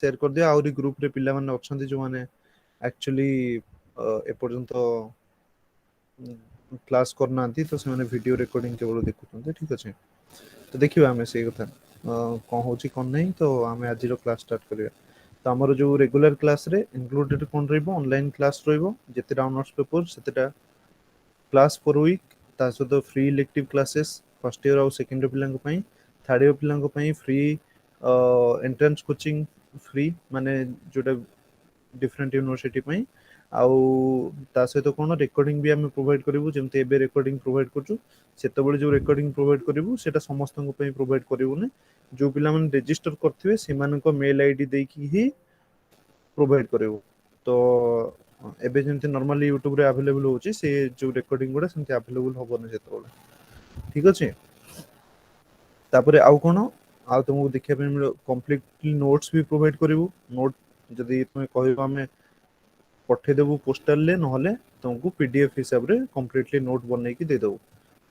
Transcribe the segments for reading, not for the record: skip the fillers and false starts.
Share कर दियो आउरी ग्रुप रे पिला माने अछंती जो माने एक्चुअली ए पर्यंत क्लास करना तो से माने वीडियो रिकॉर्डिंग केवल देखुछन्ते ठीक अछि। तो देखियो आमे से कथा कोन होची कोन नहीं तो आमे आज रो क्लास स्टार्ट करिया। तो हमर जो रेगुलर क्लास रे इंक्लूडेड कोन रहइबो ऑनलाइन क्लास रहइबो जेते डाउनलोड्स पेपर सेतेटा क्लास पर वीक ता सहित free elective classes first year और सेकंड ईयर पिलांग पई थर्ड ईयर पिलांग पई फ्री एंट्रेंस कोचिंग फ्री माने जोटा डिफरेंट यूनिवर्सिटी पई आउ ता सहित कोन रिकॉर्डिंग भी हम प्रोवाइड करिवु जेमते एबे रिकॉर्डिंग प्रोवाइड करछु सेतबेले जो रिकॉर्डिंग प्रोवाइड करिवु सेटा समस्त को पई प्रोवाइड करिवुने जो पिला मन रजिस्टर करथिबे सेमान को मेल आईडी देकी ही प्रोवाइड करिवु। तो एबे जेमते नॉर्मली यूट्यूब रे अवेलेबल होची से जो रिकॉर्डिंग गुडा सेमते अवेलेबल होबो न सेतबेले ठीक अछि। तापरे आउ कोन आउ तुमको देखिया पे मिलो कंप्लीटली नोट्स भी प्रोवाइड करिवु नोट जदी तुमे कहबो हमें पठे देबू पोस्टल ले नहले तुमको पीडीएफ हिसाब रे कंप्लीटली नोट बनै की दे देबू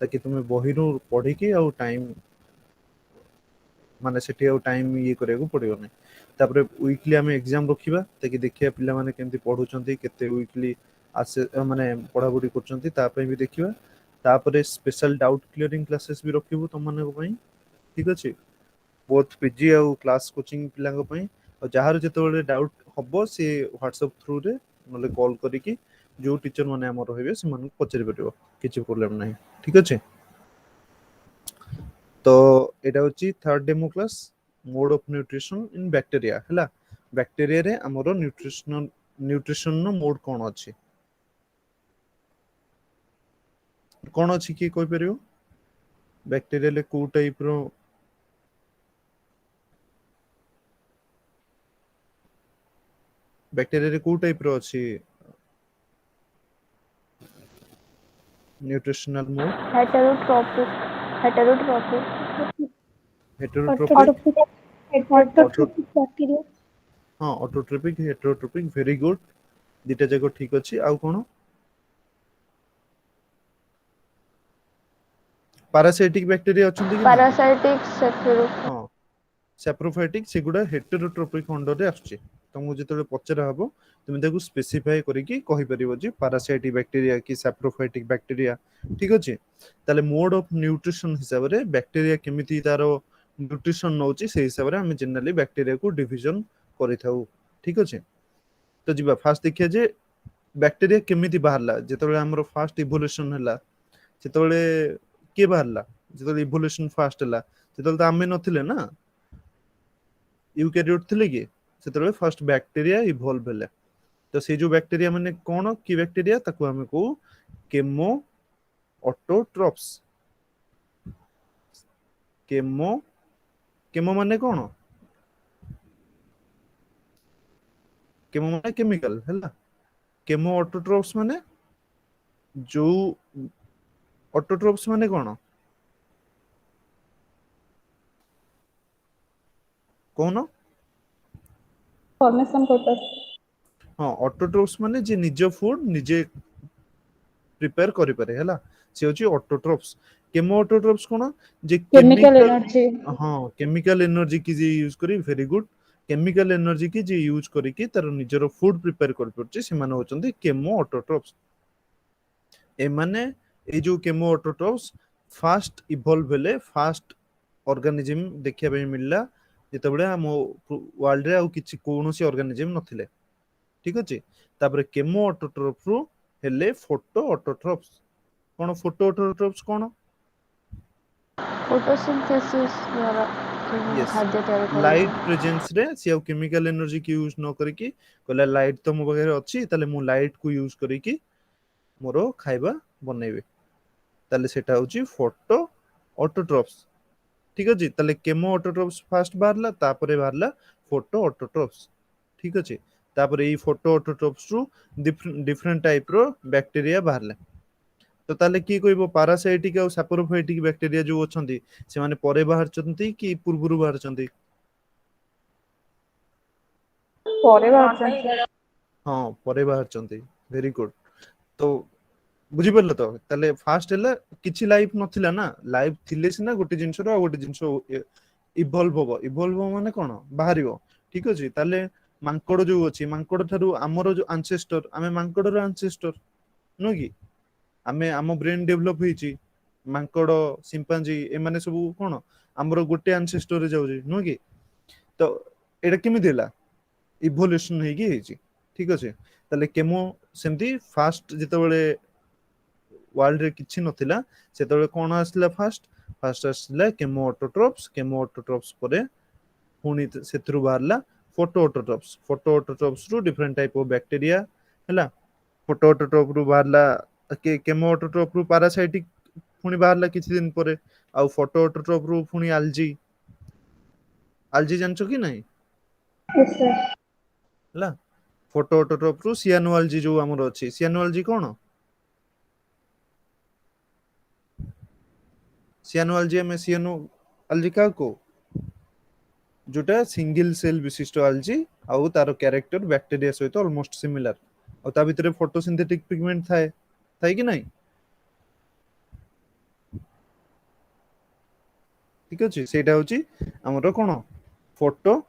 ताकि तुमे बही रो पढ़ी के आउ टाइम माने सेठी आउ टाइम ये करे को पड़ियो नै। तापरे वीकली हमें एग्जाम रखिबा ताकि देखिया पिला माने केमती पढुचंती केते वीकली आसे माने पढा पढी करचंती ता पई भी देखिबा। तापरे स्पेशल डाउट क्लियरिंग क्लासेस भी रखिबू तुम माने को पई ठीक अछि। बोथ पीजी और क्लास कोचिंग पिला को पई और जहार जेतेबेले डाउट हबो से व्हाट्सएप थ्रू रे नले कॉल करिकि जो टीचर माने हमर रहबे से मन पचरि परिबो किछि प्रॉब्लम नाही ठीक अछि। तो एटा होची third demo class mode of nutrition in bacteria हला बैक्टीरिया रे हमरो न्यूट्रिशन नो मोड कोन अछि कोन अछि की कोइ परियो बैक्टीरिया ले को टाइप रो बैक्टीरिया रे को टाइप रो अछि nutritional mode heterotrophic heterotrophic heterotrophic auto autotrophic bacteria हां ऑटोट्रोपिक हेटेरोट्रोपिक वेरी गुड दिटा जको ठीक अछि। आउ कोन पैरासाइटिक बैक्टीरिया अछंती कि नाही पैरासाइटिक सेफिरो हां सैप्रोफाइटिक सेगुडा हेटेरोट्रोपिक अंडर रे आछी तुमको जेतबे पचरा हबो तुम ताको स्पेसिफाई करिकि कहि परिबो जे पैरासाइटिक बैक्टीरिया कि सैप्रोफाइटिक बैक्टीरिया ठीक अछि। ताले मोड ऑफ न्यूट्रिशन हिसाब रे बैक्टीरिया केमिति तारो न्यूट्रिशन नउची से हिसाब रे हम जनरली बैक्टीरिया को डिवीजन करिथाउ ठीक अछि। तो जिबा फास्ट देखिया जे बैक्टीरिया केमिति बाहरला जेतबे हमरो फास्ट इवोल्यूशन हला सेतबेले के बाहरला जेतबे इवोल्यूशन फास्ट हला सेतबेले त आमे नथिले ना यूकैरियोट थिले कि सेतबेले फर्स्ट बैक्टीरिया इवॉल्व हले। तो से जो बैक्टीरिया माने कोन की बैक्टीरिया ताको हमें को केमो ऑटोट्रोप्स केमो केमो माने कोन केमो माने केमिकल हला केमो ऑटोट्रोप्स माने जो ऑटोट्रोप्स माने कोन कोन फॉर्मेशन पर्पस हां ऑटोट्रोप्स माने जे निज फूड निजे प्रिपेयर करि पारे हला से होची ऑटोट्रोप्स केमो ऑटोट्रोप्स कोन जे केमिकल केमिकल एनर्जी हां केमिकल एनर्जी की जे यूज करी वेरी गुड केमिकल एनर्जी की जे यूज करी कि तार निजरो फूड प्रिपेयर कर परछि से माने होचंदी केमो ऑटोट्रोप्स ए माने ए जो केमो ऑटोट्रोप्स फास्ट इवॉल्व भेले फास्ट ऑर्गेनिज्म देखिया पे मिलला जेतबेले हम वर्ल्ड रे आ किछि कोनोसी ऑर्गेनिज्म नथिले ठीक अछि। तापर केमो ऑटोट्रोप्स रु हेले फोटो ऑटोट्रोप्स कोन फोटो ऑटोट्रोप्स कोन फोटोसिंथेसिस द्वारा यस खाद्य तैयार लाइट कराଯାଏ। प्रेजेंस रे से केमिकल एनर्जी की यूज न करके कहला लाइट तो मो बगैर अछि ताले मु लाइट को यूज करके मोरो खाइबा बनेबे ताले सेटा होची फोटो ऑटोट्रोप्स ठीक अछि। ताले केमो ऑटोट्रोप्स फास्ट बाहरला तापरे बाहरला फोटो ऑटोट्रोप्स ठीक अछि। तापरे ई फोटो ऑटोट्रोप्स रु डिफरेंट टाइप रो बैक्टीरिया बाहरला तो ताले की कहबो पैरासाइटिक और सैप्रोफाइटिक बैक्टीरिया जो अछंती से माने परे बाहर चंती कि पूर्वरु बाहर चंती ପରେ ବାହାରୁଛନ୍ତି हां परे बाहर चंती वेरी गुड तो बुझी परले तो ताले फास्ट हैला किछि लाइफ नथिला ना लाइफ थिले सिना गोटे जिंस रो गोटे जिंस इवॉल्व होबो माने कोन बाहरिबो ठीक अछि ताले माଙ୍କड़ जो अछि माଙ୍କड़ थारु हमरो जो एंसेस्टर आमे माଙ୍କड़ रो एंसेस्टर नो कि आमे आम ब्रेन डेभलप होईची माଙ୍କड़ सिम्पांजी ए माने सब कोन हमरो गोटे एंसेस्टर रे जाउजी नो कि तो एटा केमिति होला इवोल्यूशन हेकी हेची ठीक अछि ताले केमो सेमती फास्ट जेतेबेले वर्ल्ड रे किछि नथिला सेतेबेले कोन आसला फास्ट आसला केमो ऑटोट्रॉप्स परे पुनी सेथरु बाहरला फोटो ऑटोट्रॉप्स रु डिफरेंट टाइप ऑफ बैक्टीरिया हैला फोटो ऑटोट्रॉप रु बाहरला केमो ऑटोट्रॉप रु पैरासाइटिक पुनी बाहरला किछि दिन परे आ फोटो ऑटोट्रॉप रु पुनी आलजी जानछो कि नहीं यस सर ହେଲା फोटो ऑटोट्रॉप रु सियानोआलजी जो हमर अछि सियानोआलजी कोन सियानोआलजी में सियानो आलजी का को जोटा सिंगल सेल विशिष्ट आलजी आउ तार कैरेक्टर बैक्टीरिया सहित ऑलमोस्ट सिमिलर और ता भितरे फोटोसिंथेटिक पिगमेंट थाए कि नहीं ठीक अछि सेटा होची हमरो कोन फोटो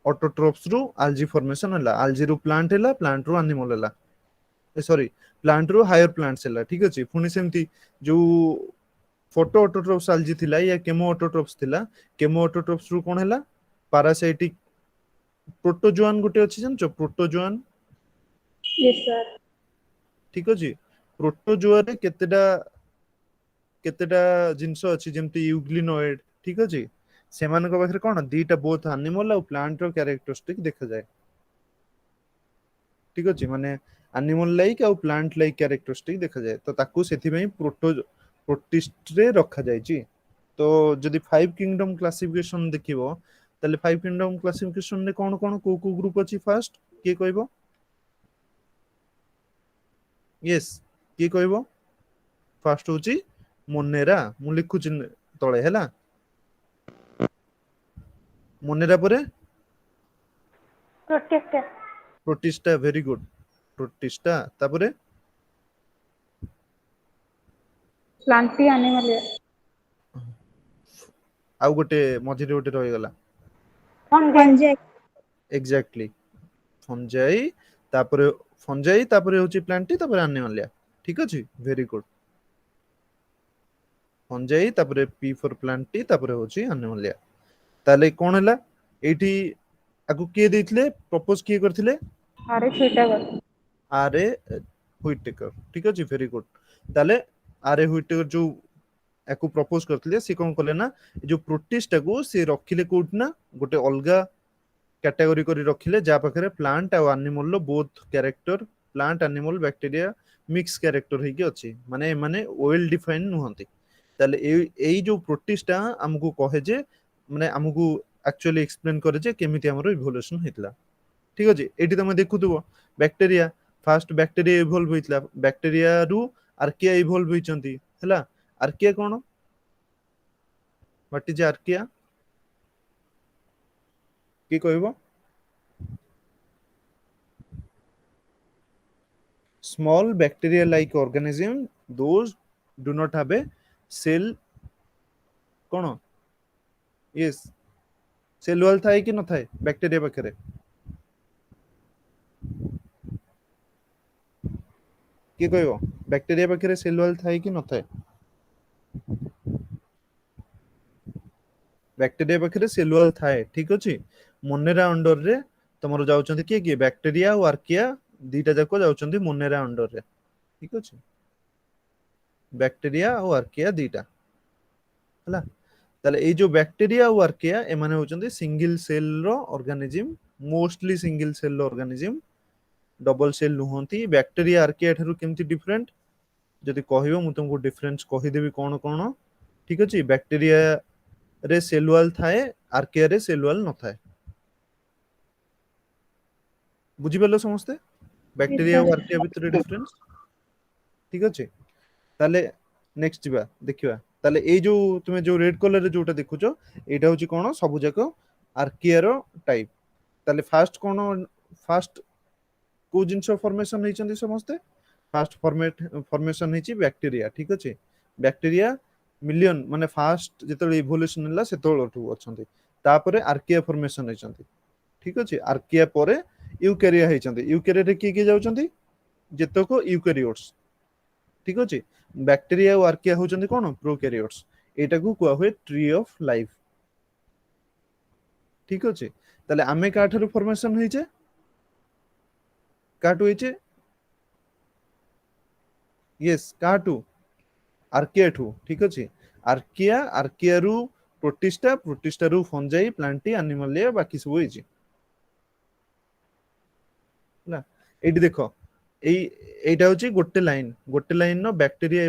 ऑटोट्रॉप्स रु आलजी फॉर्मेशन होला आलजी रु प्लांट होला प्लांट रु एनिमल होला सॉरी प्लांट रु हायर प्लांट्स होला ठीक अछि पुनी सेमती जो फोटो ऑटोट्रॉप्स आलजी थिला या केमो ऑटोट्रॉप्स थिला केमो ऑटोट्रॉप्स रु कोन होला पैरासाइटिक प्रोटोजोआन गुटे अछि जानचो प्रोटोजोआन यस सर ठीक अछि प्रोटोजोआ रे केतेटा जिंस अछि जेमती यूग्लिनोइड ठीक अछि सेमानक पाखरे कोन दीटा बोथ एनिमल और प्लांट रो कैरेक्टरिस्टिक देखा जाय ठीक अछि माने एनिमल लाइक और प्लांट लाइक कैरेक्टरिस्टिक देखा जाय तो ताकू सेथि पई प्रोटिस्ट रे रखा जायची तो जदि फाइव किंगडम क्लासिफिकेशन देखिबो ताले फाइव किंगडम क्लासिफिकेशन रे कोन कोन को ग्रुप अछि फर्स्ट के कहबो यस के कहबो फर्स्ट होची मोनेरा मु लिखुची तळे हैला मोनेरा परे प्रोटेक्टर प्रोटिस्टा वेरी गुड प्रोटिस्टा तापरे प्लांटी एनिमल आउ गोटे मझिरे गोटे रहि गला फंजाई एग्जैक्टली फंजाई तापरे होची प्लांटी तापरे एनिमलिया ठीक अछि वेरी गुड फंजाई तापरे पी फॉर प्लांटी तापरे होची एनिमलिया ताले कोन हला एठी आकु के देथिले प्रपोज के करथिले अरे छीटा कर आरे हुइटेकर ठीक अछि वेरी गुड ताले आरे हुइटेकर जो याकू प्रपोज करथिले से कोन कले ना जो प्रोटिस्टा को से रखिले कोट ना गोटे अलगा कैटेगरी करी रखिले जा पाखरे प्लांट और एनिमल लो both character plant animal bacteria mix character हेकी अछि माने माने वेल डिफाइन नुहंती ताले एई जो प्रोटिस्टा हमकु कहे जे माने हमकु एक्चुअली एक्सप्लेन करे जे केमिति हमरो इवोल्यूशन हेतला ठीक अछि एठी तमे देखुथबो बैक्टीरिया फास्ट बैक्टीरिया इवॉल्व होइतला बैक्टीरिया रु आर्किया इवॉल्व होइचंती हैला आर्किया कोन व्हाट इज आर्किया की कहबो small bacteria like organism those do not have a cell कोन यस सेल वॉल थाए कि न थाए बैक्टीरिया पाखरे की कहबो बैक्टीरिया पाखरे सेल वॉल थाए कि न थाए बैक्टीरिया पाखरे सेल वॉल थाए ठीक अछि मोनेरा अंडर रे तमरो जाउचंती के बैक्टीरिया और आर्किया दीटा जाको जाउचंती मोनेरा अंडर रे ठीक अछि बैक्टीरिया और आर्किया दीटा हला ताले ए जो बैक्टीरिया और आर्किया ए माने होचंती सिंगल सेल रो ऑर्गेनिज्म मोस्टली सिंगल सेल रो ऑर्गेनिज्म डबल सेल नुहंती बैक्टीरिया आर्किया थारु केमती डिफरेंट जदि कहबो मु तुमको डिफरेंस कहि देबी कोन कोन ठीक अछि बैक्टीरिया रे सेल वॉल थाए आर्किया रे सेल वॉल न थाए बुझि पेलो समस्ते बैक्टीरिया और आर्किया भितर डिफरेंस ठीक अछि ताले नेक्स्ट जिबा देखिबा ताले ए जो तुमे जो रेड कलर रे जोटा देखुचो एटा होची कोन सब जाको आर्किया रो टाइप ताले फास्ट को जिंस फॉर्मेशन हेचंदी समस्ते फास्ट फॉर्मेशन हेची बैक्टीरिया ठीक अछि बैक्टीरिया मिलियन माने फास्ट जेतले इवोल्यूशन हला सेतोळठू अछंती तापरे आर्किया फॉर्मेशन होइचंती ठीक अछि आर्किया परे यूकेरिया होइचंती यूकेरिया रे की जाउचंती जेतको यूकेरियोट्स ठीक अछि बैक्टीरिया और आर्किया होचंती कोन प्रोकैरियोट्स एटा को कुआ हुए ट्री ऑफ लाइफ ठीक अछि ताले आमे काठर फॉर्मेशन होइचे काटू होइचे यस काटू आर्किया ठू ठीक अछि आर्किया रु प्रोटिस्टा रु फंजाई प्लांटी एनिमलिया बाकी सब होइचे ना एटी देखो এইটা হচ্ছে ଗୋଟେ লাইন নো ব্যাকটেরিয়া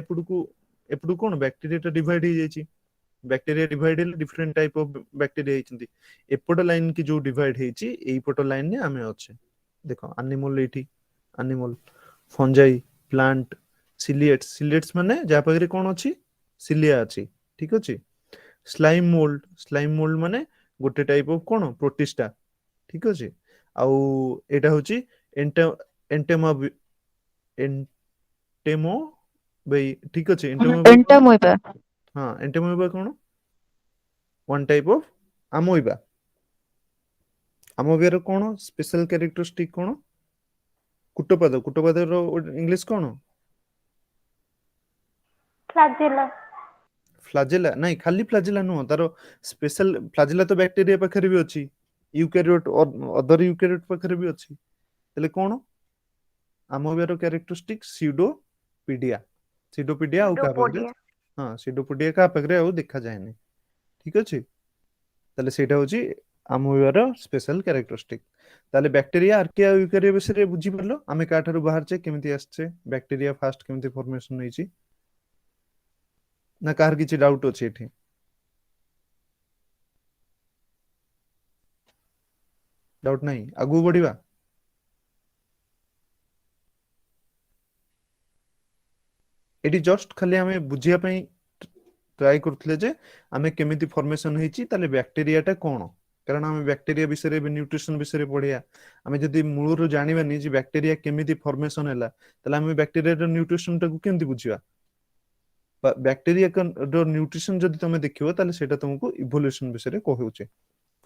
এপটু কোন ব্যাকটেরিয়াটা ডিভাইড হয়ে যাইছি ব্যাকটেরিয়া ডিভাইড হলে ডিফরেন্ট টাইপ অফ ব্যাকটেরিয়া ହେଇଛନ୍ତି এপট লাইন কি जो ডিভাইড ହେଇଛି এইপଟ লাইন নে ଆମେ ଅଛେ ଦେଖ আনিমল এইଠି আনিমল ফঞ্জাই প্লান্ট সিলিয়েটস মানে যাହା ପାଖରେ কোন ଅଛି সিলিয়া ଅଛି ঠিক ଅଛି ସ୍ଲାଇମ୍ ମୋଲ୍ଡ ମାନେ ଗୋଟେ ଟାଇପ ଅଫ কোন ପ୍ରୋଟିଷ୍ଟା ঠিক ଅଛି ଆଉ ଏଇଟା ହଉଛି एंटेमा एंटेमो भाई ठीक अच्छे एंटामोeba हाँ एंटेमोइबा कौन वन टाइप ऑफ अमोइबा अमोइबा रो कौन स्पेशल कैरेक्टरिस्टिक कौन कुटोपाद रो इंग्लिश कौन फ्लाजेला नहीं खाली फ्लाजेला नुह तारो स्पेशल फ्लाजेला तो बैक्टीरिया पाखरे भी अछि यूकैरियोट अदर यूकैरियोट पाखरे भी अछि तले कौन अमोइबार कैरेक्टरिस्टिक सीडोपीडिया आउ का पाखरे हां सीडोपीडिया का पाखरे आउ देखा जायनी ठीक अछि ताले सेटा होची अमोइबार स्पेशल कैरेक्टरिस्टिक ताले बैक्टीरिया आर्किया यूकैरिया विषय बुझी परलो आमे काठारु बाहर छे केमिति आछे बैक्टीरिया फास्ट केमिति फॉर्मेशन होईची ना कार किछि डाउट अछि एठी डाउट नहीं आगु बढ़िबा एटी जस्ट खाली हमें बुझिया पई ट्राई करथले जे हमें केमिति फॉर्मेशन हेची ताले बैक्टीरियाटा कोन कारण हमें बैक्टीरिया विषय रे न्यूट्रिशन विषय रे पढिया हमें जदी मूलरु जानिबानी जे बैक्टीरिया केमिति फॉर्मेशन हैला ताले हमें बैक्टीरिया रो न्यूट्रिशन टा को केमिति बुझिबा बैक्टीरिया रो न्यूट्रिशन जदी तमे देखिबो ताले सेटा तुमको इवोल्यूशन विषय रे कहउचे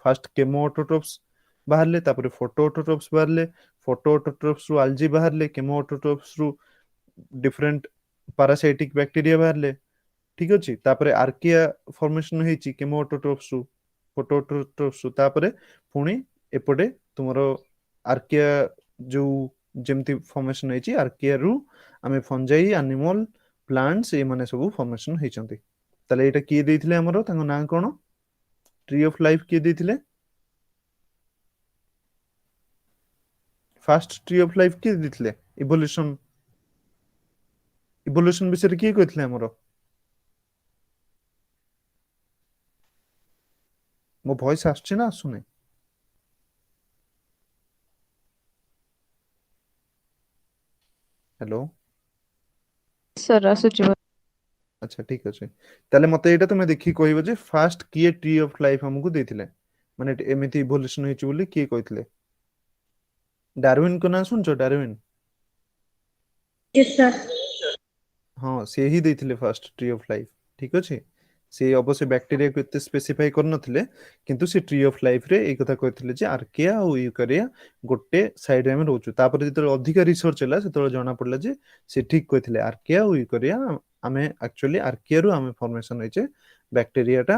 फर्स्ट केमोऑटोट्रोप्स बाहरले तापर फोटोऑटोट्रोप्स बाहरले फोटोऑटोट्रोप्स रु अल्जी बाहरले केमोऑटोट्रोप्स रु डिफरेंट पैरासाइटिक बैक्टीरिया बाहरले ठीक अछि तापर आर्किया फॉर्मेशन हेची केमोऑटोट्रोप्स रु फोटोऑटोट्रोप्स रु तापर पुणी एपटे तुमरो आर्किया जो जेमति फॉर्मेशन हेची आर्किया रु हमें फंजाई एनिमल प्लांट्स ए माने सब फॉर्मेशन हेचंती तले एटा की देथिले हमरो तांको नाम कोन ट्री ऑफ लाइफ की देथिले फर्स्ट ट्री ऑफ लाइफ की देथिले इवोल्यूशन विषय की कहथिले हमरो मो वॉइस आछे ना सुने हेलो सर आसुची अच्छा ठीक अछि ताले मते एटा तमे देखि कहइबो जे फर्स्ट की ट्री ऑफ लाइफ हमकु देथिले माने एमिति इवोल्यूशन हेची बोली की कहथिले डार्विन को ना सुनछो डार्विन यस सर हाँ से ही देथिले फर्स्ट ट्री ऑफ लाइफ ठीक अछि से अवश्य बैक्टीरिया को एते स्पेसिफाई कर नथिले किंतु से ट्री ऑफ लाइफ रे एक कथा कहथिले जे आर्किया और यूकैरिया गोटे साइड रे हम रहउछु तापर जेते अधिक रिसर्च हला सेते जाना पड़ला जे से ठीक कहथिले आर्किया और यूकैरिया हमें एक्चुअली आर्किया रु हमें फॉर्मेशन होइचे बैक्टीरियाटा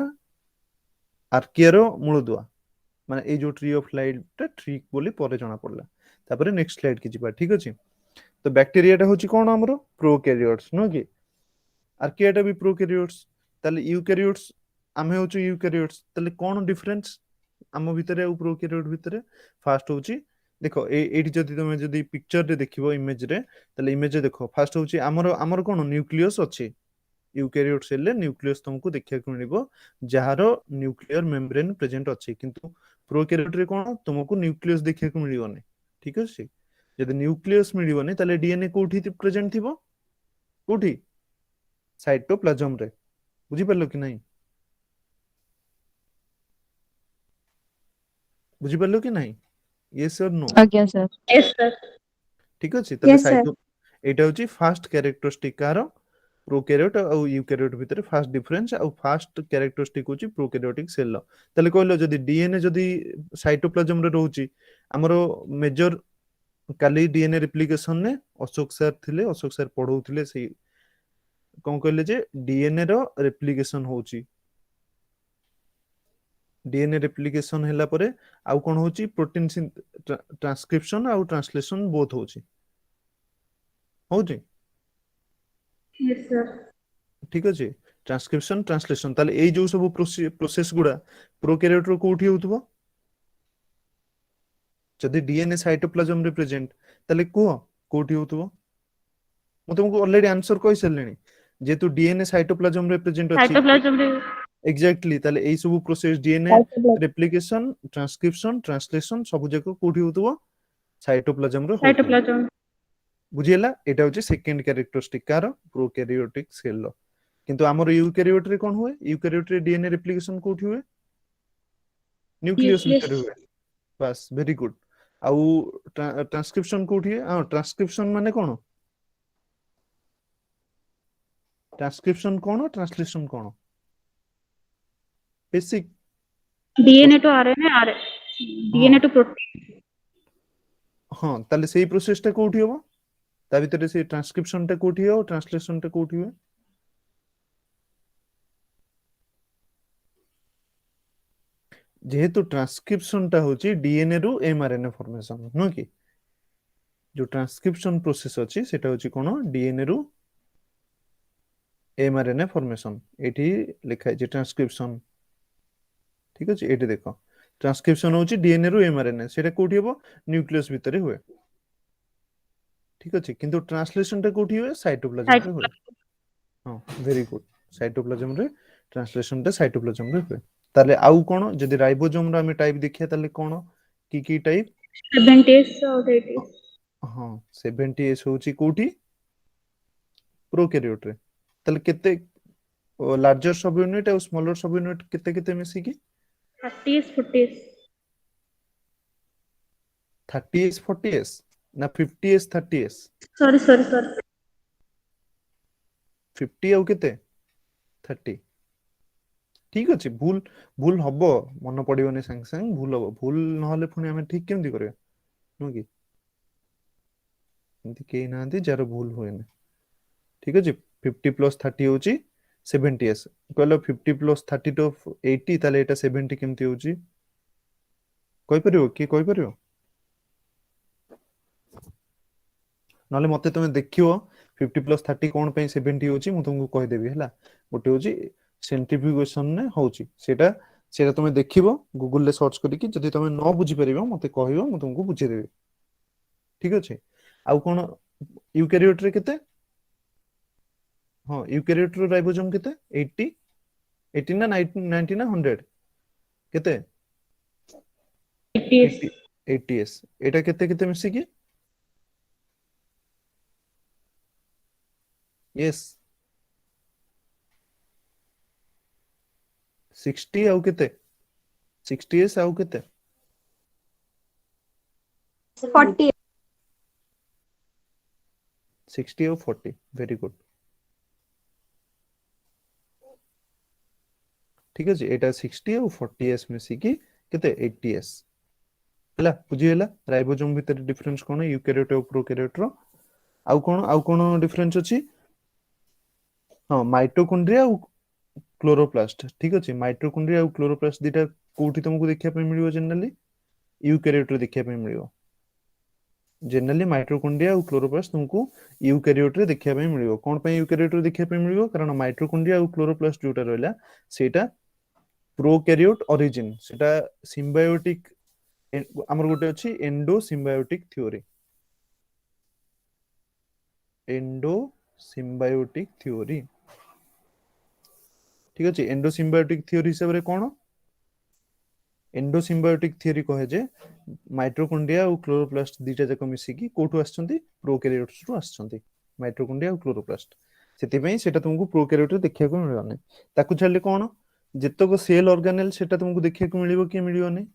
आर्किया रो मूलदुआ माने ए जो ट्री ऑफ लाइफ टा ट्रिक बोली परे जाना पड़ला तापर नेक्स्ट स्लाइड की जिबा ठीक अछि तो बैक्टीरियाटा होची कोन हमरो प्रोकैरियोट्स नो कि आर्कियाटा भी प्रोकैरियोट्स ताले यूकैरियोट्स आमे होची यूकैरियोट्स ताले कोन डिफरेंस आम भितरे और प्रोकैरियोट भितरे फर्स्ट होची देखो एठी जदी तमे जदी पिक्चर रे देखिबो इमेज रे ताले इमेज रे देखो फर्स्ट होची हमर कोन न्यूक्लियस अछि यूकैरियोट सेल रे न्यूक्लियस तुमको देखिया को मिलिबो जहारो न्यूक्लियर मेम्ब्रेन प्रेजेंट अछि किंतु प्रोकैरियोट रे कोन तुमको न्यूक्लियस देखिया को मिलिबोनी ठीक अछि जदी न्यूक्लियस मिलिबोनी ताले डीएनए कोठी प्रेजेंट थिबो कोठी साइटोप्लाज्म रे बुझी परलो कि नहीं बुझी परलो कि नहीं यस और नो आज्ञा सर यस सर ठीक अछि तले Yes, sir. साइटो एटा होची फर्स्ट कैरेक्टरिस्टिक कार प्रोकैरियोट और यूकैरियोट भितर फास्ट डिफरेंस और फास्ट कैरेक्टरिस्टिक होची प्रोकैरियोटिक सेल लो तले कहलो जदी डीएनए जदी साइटोप्लाज्म रे रहउची हमरो मेजर काली डीएनए रेप्लिकेशन ने अशोक सर पढौथिले से कोन कहले जे डीएनए रो रेप्लिकेशन होची डीएनए रेप्लिकेशन हैला परे आउ कोन होची प्रोटीन ट्रांसक्रिप्शन आउ ट्रांसलेशन बोथ होची Yes, sir. ठीक अछि ट्रांसक्रिप्शन ट्रांसलेशन ताले एई जो सब प्रोसेस गुडा प्रोकैरियोट रो कोठी होतबो जदि डीएनए साइटोप्लाज्म रे प्रेजेंट ताले कोठी होतबो मु तुमको ऑलरेडी आंसर कहि सलेनी जेतु डीएनए साइटोप्लाज्म रे प्रेजेंट अछि Cytoplasm रे एग्जैक्टली ताले एई सब process DNA cytoplasm replication transcription translation सब जको कोठी होतबो साइटोप्लाज्म रे होतबो cytoplasm बुझियला एटा होची सेकंड कैरेक्टरिस्टिक कार प्रोकैरियोटिक सेल लो किंतु हमर यूकैरियोट रे कोन हुए यूकैरियोट रे डीएनए रेप्लिकेशन कोठी हुए न्यूक्लियस nucleus भीतर हुए बस वेरी गुड आउ ट्रांसक्रिप्शन कोठी है हां ट्रांसक्रिप्शन माने कोन ट्रांसक्रिप्शन कोन ट्रांसलेशन कोन basic DNA to RNA DNA to protein हां ताले सेही प्रोसेस टा कोठी होबो ता भीतर से ट्रांसक्रिप्शन टा कोठी हो ट्रांसलेशन टा कोठी हुए जेहेतु ट्रांसक्रिप्शन टा होची डीएनए रु एमआरएनए फॉर्मेशन नो कि जो ट्रांसक्रिप्शन प्रोसेस अछि सेटा होची कोन डीएनए रु एमआरएनए फॉर्मेशन एठी लिखा है ट्रांसक्रिप्शन ठीक अछि एठी देखो ट्रांसक्रिप्शन होची डीएनए रु एमआरएनए सेटा कोठी होबो न्यूक्लियस भितरे हुए ठीक अछि किंतु ट्रांसलेशन टा कोठी हुए साइटोप्लाज्म रे हुए हां वेरी गुड साइटोप्लाज्म रे ट्रांसलेशन टा साइटोप्लाज्म रे हुए ताले आउ कोन जदि राइबोसोम रा हम टाइप देखिया ताले कोन की टाइप 70s or 80s हां 70s होची कोठी प्रोकैरियोट रे ताले केते लार्जर सब यूनिट और स्मॉलर सब यूनिट केते केते मिसी की 30s 40s 30s 40s ना 50s 30s sorry 50 ଆଉ କେତେ 30 ठीक अछि भूल भूल हबो मन पडियोनी संग संग भूल हबो भूल न हले पुनी हमें ठीक केमति करबे नो कि एंति के नांती जार भूल होएने ठीक अछि 50 प्लस 30 होची 70s कहलो 50 प्लस 30 तो 80 ताले एटा 70 केमति होची कहि परियो की कहि परियो नले मते तुमे देखियो 50 प्लस 30 कोन पे 70 होची मु तुमको कहि देबी हला गोटे होची सेंट्रीफ्यूगेशन ने होची सेटा सेटा तुमे देखिबो गूगल ले सर्च करी कि जदि तुमे न बुझी परिबो मते कहियो मु तुमको बुझे देबी ठीक अछि आउ कोन यूकैरियोट रे केते हां यूकैरियोट रो राइबोसोम केते 80 80 ना 90 ना 100 केते 80s 80 80s एटा केते केते मिसी की यस 60 आउ केते 60s आउ केते 40 60 और 40 वेरी गुड ठीक अछि एटा 60 और 40s मिसी की केते 80s हला बुझी हला राइबोसोम भीतर डिफरेंस कोन यूकैरियोट और प्रोकैरियोट रो आउ कोन डिफरेंस अछि हां माइटोकॉन्ड्रिया और क्लोरोप्लास्ट ठीक अछि माइटोकॉन्ड्रिया और क्लोरोप्लास्ट दिटा कोठी तुमको देखिया पे मिलियो जनरली यूकैरियोट रे देखिया पे मिलियो जनरली माइटोकॉन्ड्रिया और क्लोरोप्लास्ट तुमको यूकैरियोट रे देखिया पे मिलियो कोन पे यूकैरियोट रे देखिया पे मिलियो कारण माइटोकॉन्ड्रिया और क्लोरोप्लास्ट जोटा रहला सेटा प्रोकैरियोट ओरिजिन सेटा सिम्बायोटिक हमर गोटे अछि एंडो सिम्बायोटिक थ्योरी ठीक अछि एंडोसिम्बायोटिक थ्योरी हिसाब रे कोन एंडोसिम्बायोटिक थ्योरी कहे जे माइटोकॉन्ड्रिया और क्लोरोप्लास्ट दिटा जक मिसी की कोठु आछंती प्रोकैरियोट्स रु आछंती माइटोकॉन्ड्रिया और क्लोरोप्लास्ट सेति पई सेटा तुमको प्रोकैरियोट रे देखिया को मिलबो नै ताकु छाडले कोन जेतको सेल ऑर्गेनेल सेटा तुमको देखिया को मिलिबो कि मिलिबो नै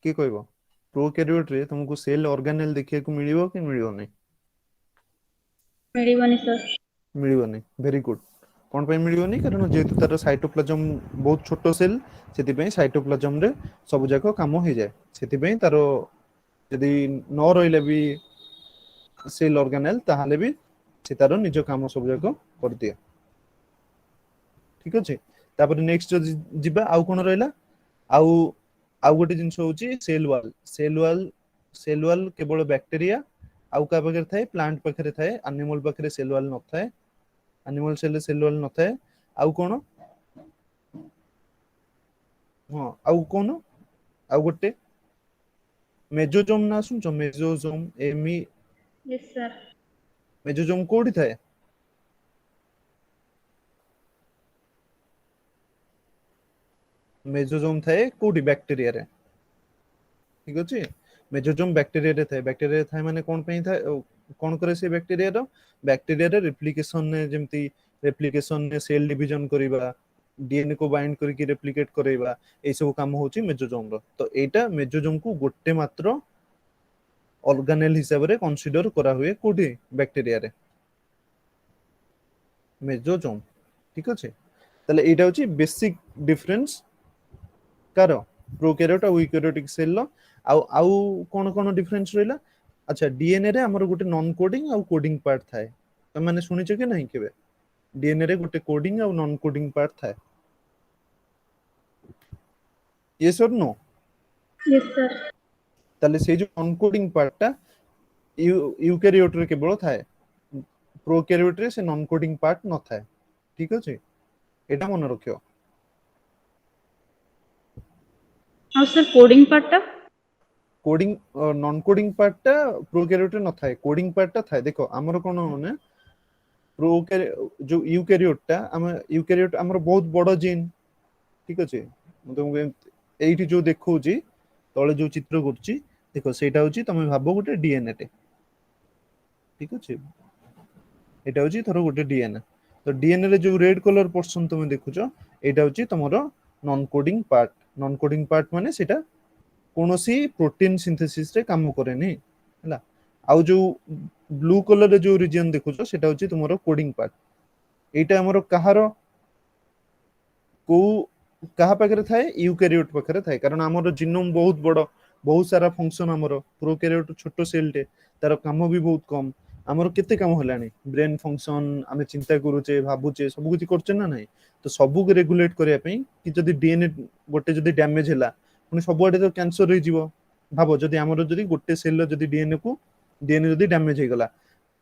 की कहबो प्रोकैरियोट रे तुमको सेल ऑर्गेनेल देखिए को मिलियो कि मिलियोनी? मिलिबनी सर। मिलियोनी। Very good. कौन पे मिलियोनी? कारण जेहेतु तार साइटोप्लाज्म बहुत छोट सेल से साइटोप्लाज्म रे सब जाक काम हो जाए से तार यदि न रहिले भी सेल ऑर्गेनेल ताहले भी से तार निज काम सब जाक कर दिए। ठीक अछि। तापर नेक्स्ट जिबा आउ कोन रहला? आउ आउ गोटे जिंस होची सेल वॉल। सेल वॉल केवल बैक्टीरिया आउ का पाखरे थाए? प्लांट पाखरे थाए। एनिमल पाखरे सेल वॉल न थाए। एनिमल सेल वॉल न थाए। आउ कोन? हां आउ कोन? आउ गोटे मेजोजोम ना सुनछो? मेजोजोम एमी यस सर। मेजोजोम कोठी थाए? मेजोजोम थाए कोठी? बैक्टीरिया रे। ठीक अछि। मेजोजोम बैक्टीरिया रे थाए। बैक्टीरिया रे थाए माने कोन पई थाए? कोन करे से बैक्टीरिया रो? बैक्टीरिया रे रेप्लिकेशन ने जेमती रेप्लिकेशन ने सेल डिवीजन करिबा, डीएनए को बाइंड करके रेप्लिकेट करेबा, ए सब काम होची मेजोजोम रो। तो एटा मेजोजोम को गोटे मात्र ऑर्गेनेल हिसाब रे कंसीडर करा हुए कोठी? बैक्टीरिया रे। मेजोजोम। ठीक अछि। तले एटा होची बेसिक डिफरेंस कार प्रोकैरियोट और यूकैरियोटिक सेल लो। आउ कोन कोन डिफरेंस रहला? अच्छा डीएनए रे हमर गोटे नॉन कोडिंग और कोडिंग पार्ट थाए। त माने सुनिछ कि नहीं केबे? डीएनए रे गोटे कोडिंग और नॉन कोडिंग पार्ट थाए। Yes or no? Yes sir. ताले से जो नॉन कोडिंग पार्ट टा यूकैरियोट रे केवल थाए। प्रोकैरियोट रे से नॉन कोडिंग पार्ट न थाए। ठीक अछि। एटा मन रखियो। और सर कोडिंग पार्ट टा? कोडिंग नॉन कोडिंग पार्ट टा प्रोकैरियोट रे न थाए। कोडिंग पार्ट टा थाए। देखो हमर कोन माने प्रोकैरि जो यूकैरियोट टा यूकैरियोट हमर बहुत बड़ जीन। ठीक अछि। म तुमको एइठी जो देखौची तळे जो चित्र करची देखो सेटा होची तमे भाबो गोटे डीएनए टे। ठीक अछि। एटा होची थरो गोटे डीएनए। तो डीएनए रे जो रेड कलर पोर्शन तुम देखुचो एटा होची तमरो non coding part. Non coding part माने सेटा कोनोसी प्रोटीन सिंथेसिस रे काम करेनी हला। आउ जो ब्लू कलर रे जो रीजन देखुचो सेटा होची तुमरो कोडिंग पार्ट। एटा हमरो कहारो को कहा पाखरे थाए? यूकैरियोट पाखरे थाए। कारण हमरो जीनोम बहुत बड़, बहुत सारा फंक्शन हमरो। प्रोकैरियोट छोटो सेल टे तार काम भी बहुत कम। हमरो केते काम हलानी? ब्रेन फंक्शन आमे चिंता करूचे, भाबुचे, सब कुछ करचे ना नहीं? तो सबु के रेगुलेट करिया पई कि जदी डीएनए गोटे जदी डैमेज हला पुनी सब आडे तो कैंसर होई जीवो। भाबो जदी हमरो जदी गोटे सेल रो जदी डीएनए जदी डैमेज हे गला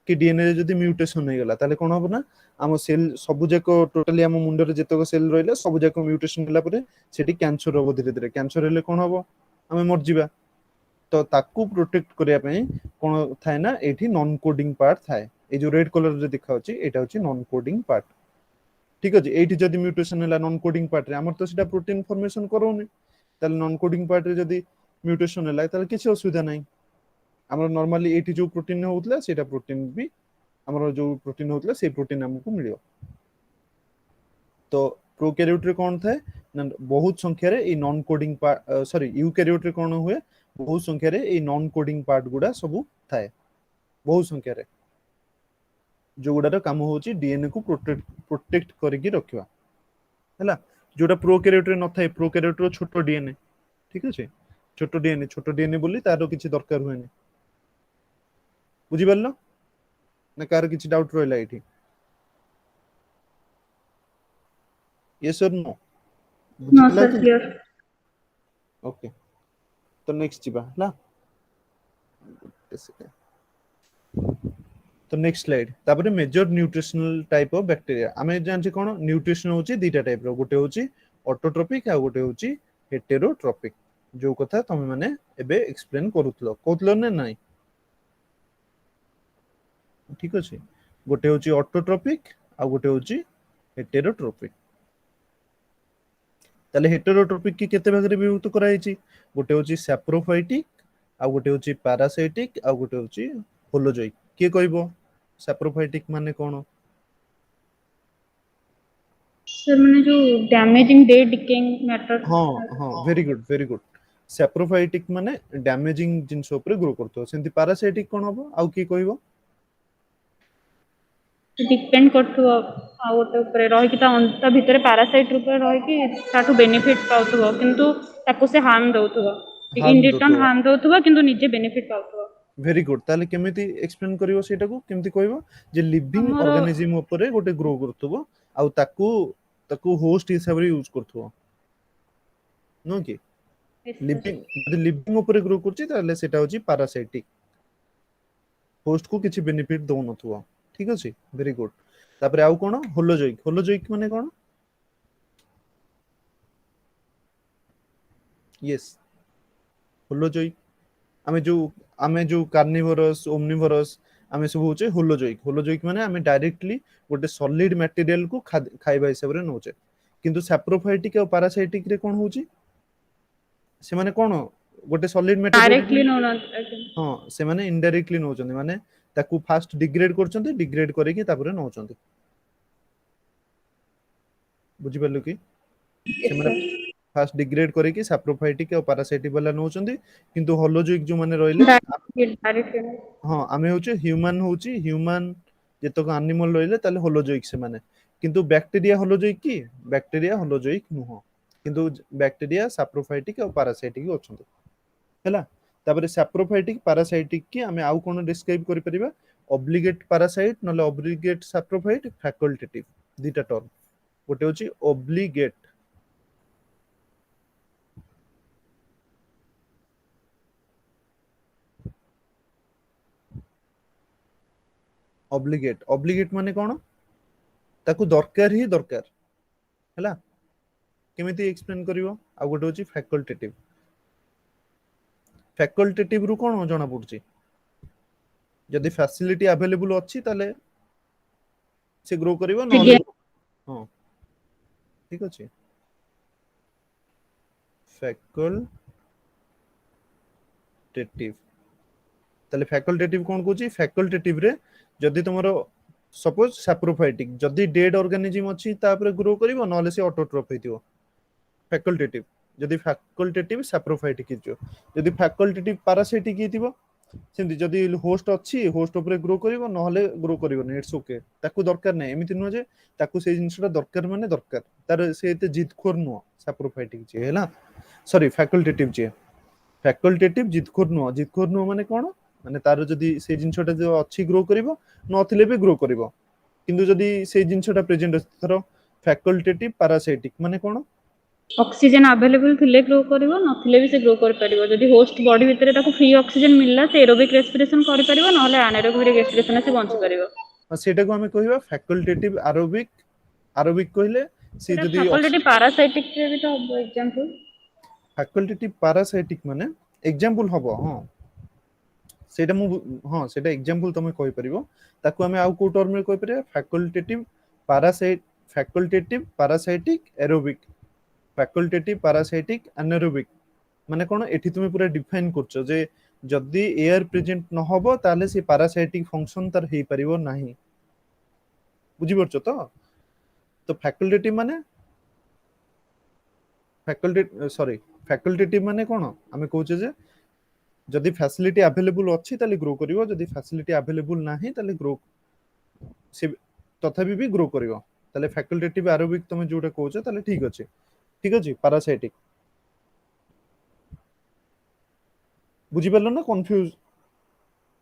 कि डीएनए रे जदी म्यूटेशन हे गला ताले कोन हबो ना आम सेल सबु जाक टोटली आम मुंड रे जेतक सेल रहिला सबु जाक म्यूटेशन होला परे सेठी कैंसर हबो धीरे धीरे। कैंसर हेले कोन हबो? आमे मर जिबा। तो ताकू प्रोटेक्ट करिया पई कोन थाए ना एठी नॉन कोडिंग पार्ट थाए। ए जो रेड कलर रे देखा होची एटा होची नॉन कोडिंग पार्ट। ठीक अछि। एठी जदी म्यूटेशन होला नॉन कोडिंग पार्ट रे हमर तो सेटा प्रोटीन फॉर्मेशन करोनी। ताले नॉन कोडिंग पार्ट रे जदी म्यूटेशन होला ताले किछ असुविधा नाही। हमर नॉर्मली एठी जो प्रोटीन होतला सेटा प्रोटीन भी हमर जो प्रोटीन होतला से प्रोटीन हमकु मिलियो। तो प्रोकैरियोट रे कोन थाए ना बहुत संख्या रे a non coding part sorry eukaryote रे कोन हुए बहुत संख्या रे ए नॉन कोडिंग पार्ट गुडा सब थाए। बहुत संख्या रे जो गुडा काम होची डीएनए को प्रोटेक्ट करके रखिबा हैला। जोटा प्रोकैरियोट रे न थाए। प्रोकैरियोट रो छोटो डीएनए। ठीक अछि। छोटो डीएनए बोली तारो किछि दरकार हुएनी। बुझि परलो ना? कार किछि डाउट रहला एठी? Yes or no? नो बुझिला सर कि? क्लियर। ओके। तो नेक्स्ट जिबा हैला। तो नेक्स्ट स्लाइड तापर major nutritional type of bacteria आमे जानछि कोन न्यूट्रिशन होछि दीटा टाइप रो गोटे होछि ऑटोट्रोपिक आ गोटे होछि हेटेरोट्रोपिक जो कथा तमे माने एबे एक्सप्लेन करूतलो ने नाही ठीक अछि गोटे होछि ऑटोट्रोपिक आ गोटे होछि हेटेरोट्रोपिक ताले हेटेरोट्रोपिक की केते भाग रे विभक्त करा हिछि गोटे होछि सैप्रोफाइटिक आ गोटे होछि पैरासाइटिक आ गोटे होछि होलोजोइक के कहबो सैप्रोफाइटिक माने कोन सर मैंने जो डैमेजिंग डे डिकेइंग मैटर। हाँ हाँ वेरी गुड सैप्रोफाइटिक माने डैमेजिंग जिंस ऊपर ग्रो करतो सेंती पैरासाइटिक कोन हबो आउ की कहबो डिपेंड करथुव आ गोटे ऊपर रही कि ता भितर पैरासाइट रूप रही कि ताठू बेनिफिट पाउथुव किंतु ताको से हार्म दउथुव इन हार्म रिटर्न दतो हार्म दउथुव किंतु निजे बेनिफिट पाउथुव वेरी गुड ताले केमिति एक्सप्लेन करिवो सेटा को केमिति कहबो जे लिविंग हमर ऑर्गेनिज्म ऊपर गोटे ग्रो करथुव आउ ताकू ताकू होस्ट हिसाब रे यूज करथुव नो कि लिविंग जदि लिविंग ऊपर ग्रो करछि ताले सेटा होछि पैरासाइटिक होस्ट को किछि बेनिफिट दउ नथुव ठीक अछि वेरी गुड तापर आउ कोन होलोजोइक माने कोन यस होलोजोइक आमे जो कार्निवोरस ओमनिवोरस आमे सब होचे होलोजोइक माने आमे डायरेक्टली गोटे सॉलिड मटेरियल को खाइबा हिसाब रे नोचे किंतु सैप्रोफाइटिक और पैरासाइटिक रे कोन होची से माने कोन गोटे सॉलिड मटेरियल डायरेक्टली नो हां से माने इनडायरेक्टली नोचंदी माने ताकू फास्ट डिग्रेड करचंदी डिग्रेड करे कि तापर नोचंदी बुझि पालु कि से माने फास्ट डिग्रेड करे कि सैप्रोफाइटिक और पैरासाइटिक वाला नोचंदी किंतु होलोजोइक जो माने रहिले डायरेक्टली हां आमे होचे ह्यूमन जेतक एनिमल रहिले ताले होलोजोइक से माने किंतु बैक्टीरिया होलोजोइक नुह किंतु बैक्टीरिया सैप्रोफाइटिक और पैरासाइटिक अछंती हैला तापर सैप्रोफाइटिक पैरासाइटिक की हमें आउ कोन डिस्क्राइब करि परिबा ऑब्लिगेट पैरासाइट नले ऑब्लिगेट सैप्रोफाइट फैकल्टेटिव दीटा टर्म गोटे होची ऑब्लिगेट ऑब्लिगेट माने कोन ताकू दरकार ही दरकार हैला केमिति एक्सप्लेन करिवो आ गोटे होची फैकल्टेटिव रु कोन जणा पड़ची जदि फैसिलिटी अवेलेबल अछि ताले से ग्रो करिवो नले हां ठीक अछि फैकल्टेटिव ताले फैकल्टेटिव कोन कोची फैकल्टेटिव रे जदि तुमरो सपोज सैप्रोफाइटिक जदि डेड ऑर्गेनिज्म अछि तापर ग्रो करिवो नले से ऑटोट्रोफ हेतिवो फैकल्टेटिव जदि फैकल्टेटिव सैप्रोफाइटिक हिजो जदि फैकल्टेटिव पैरासाइटिक हितिवो सेंति जदि होस्ट अछि होस्ट ऊपर ग्रो करिवो नले ग्रो करिवो नै इट्स ओके ताकू दरकार नै एमिति न जे ताकू से जिंसटा दरकार माने दरकार तार से एते जितखोर न सैप्रोफाइटिक जे हैला सॉरी फैकल्टेटिव जितखोर न माने कोन माने तार जदि से जिंसटा जो अछि ग्रो करिवो नथिले भी ग्रो करिवो किंतु जदि से जिंसटा प्रेजेंट अछि थरो फैकल्टेटिव पैरासाइटिक माने कोन ऑक्सीजन अवेलेबल थिले ग्रो करिवो नथिले भी से ग्रो कर परिवो जदि होस्ट बॉडी भितरे ताको फ्री ऑक्सीजन मिलला से एरोबिक रेस्पिरेशन कर परिवो नहले एनारोबिक रेस्पिरेशन से बंच परिवो सेटा को हमें कहबा फैकल्टेटिव एरोबिक कहले से सेटा जदि फैकल्टेटिव पैरासाइटिक रे भी तो एग्जांपल फैकल्टेटिव पैरासाइटिक माने एग्जांपल हबो हां सेटा मु हां सेटा एग्जांपल तमे कहि परिबो ताको हमें आउ को टर्म रे कहि परिबा facultative parasitic aerobic facultative parasitic anaerobic माने कोन एठी तुमे पूरा डिफाइन करछो जे जदि एयर प्रेजेंट न होबो ताले से पैरासाइटिक फंक्शन तार हेई परिबो नाही बुझि परछो तो फैकल्टेटिव माने फैकल्टेटिव माने कोन हमें कहूचे जे जदि फैसिलिटी अवेलेबल अछि ताले ग्रो करिवो जदि फैसिलिटी अवेलेबल नाही ताले ग्रो से तथापि भी ग्रो करिवो ताले फैकल्टेटिव एरोबिक तमे जोटा कहूचे ताले ठीक अछि पैरासाइटिक बुझि परलो ना कंफ्यूज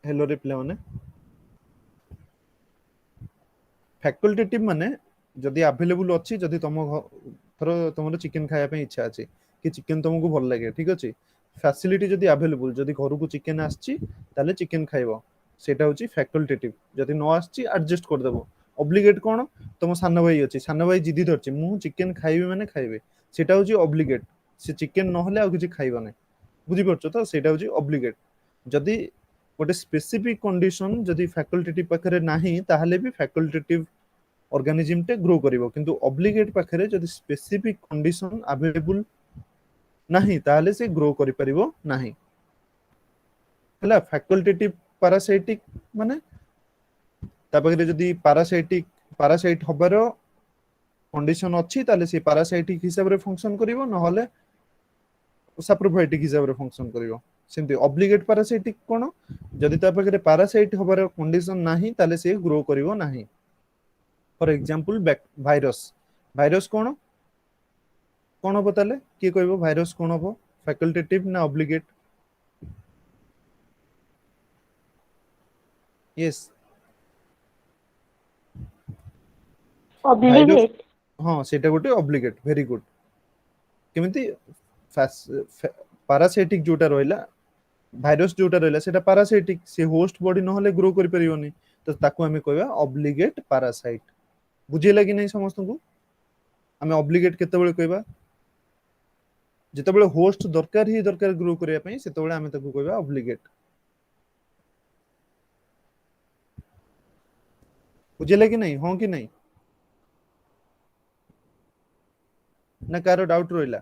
हेलो रे प्ले माने फैकल्टेटिव माने जदि अवेलेबल अछि जदि तुम थरो तुमरो चिकन खाया पे इच्छा अछि कि चिकन तुमको भल लागे ठीक अछि फैसिलिटी जदि अवेलेबल जदि घर को चिकन आछि ताले चिकन खाइबो सेटा होची फैकल्टेटिव जदि न आछि एडजस्ट कर देबो ऑब्लिगेट कोन तुम सानो भाई अछि सानो भाई जिद्दी धरछि मु चिकन खाइबे माने खाइबे सेटा होची ऑब्लिगेट से चिकन न होले आ किछि खाइबो नै बुझि परछो तो सेटा होची ऑब्लिगेट जदि गोटे स्पेसिफिक कंडीशन जदि फैकल्टेटिव पाखरे नाही ताहले भी फैकल्टेटिव ऑर्गेनिज्म टे ग्रो करिवो किंतु ऑब्लिगेट पाखरे जदि स्पेसिफिक कंडीशन अवेलेबल नाही ताहले से ग्रो करि परिवो नाही हला फैकल्टेटिव पैरासाइटिक माने ता पाखरे जदि पैरासाइट हबारो कंडीशन अछि ताले से पैरासाइटिक हिसाब रे फंक्शन करिवो न होले ସାପ୍ରୋଫାଇଟିକ ହିସାବରେ ଫଙ୍କସନ କରିବ। ସେମିତି ଅବ୍ଲିଗେଟ ପାରାସାଇଟିକ କଣ, ଯଦି ତା ପାଖରେ ପାରାସାଇଟ ହବାର କଣ୍ଡିସନ ନାହିଁ ତାହେଲେ ସେ ଗ୍ରୋ କରିବ ନାହିଁ। ଫର ଏକ୍ସାମ୍ପଲ ଭାଇରସ, ଭାଇରସ କଣ କଣ ହବ ତାହେଲେ କିଏ କହିବ ଭାଇରସ କଣ ହବ, ଫାକଲ୍ଟେଟିଭ ନା ଅବ୍ଲିଗେଟ? Yes virus, ଅବ୍ଲିଗେଟ। ହଁ ସେଇଟା ଗୋଟେ ଅବ୍ଲିଗେଟ, ଭେରି ଗୁଡ। କେମିତି ପାରାସାଇଟିକ ଯୋଉଟା ରହିଲା, ଭାଇରସ ଯୋଉଟା ରହିଲା ସେଟା ପାରାସାଇଟିକ, ସେ ହୋଷ୍ଟ ବଡି ନହେଲେ ଗ୍ରୋ କରିପାରିବନି, ତ ତାକୁ ଆମେ କହିବା ଅବ୍ଲିଗେଟ ପାରାସାଇଟ। ବୁଝିଲା କି ନାହିଁ ସମସ୍ତଙ୍କୁ? ଆମେ ଅବ୍ଲିଗେଟ କେତେବେଳେ କହିବା, ଯେତେବେଳେ ହୋଷ୍ଟ ଦରକାର ହିଁ ଦରକାର ଗ୍ରୋ କରିବା ପାଇଁ, ସେତେବେଳେ ଆମେ ତାକୁ କହିବା ଅବ୍ଲିଗେଟ। ବୁଝିଲେ କି ନାହିଁ, ହଁ କି ନାହିଁ, ନା କାହାର ଡାଉଟ ରହିଲା?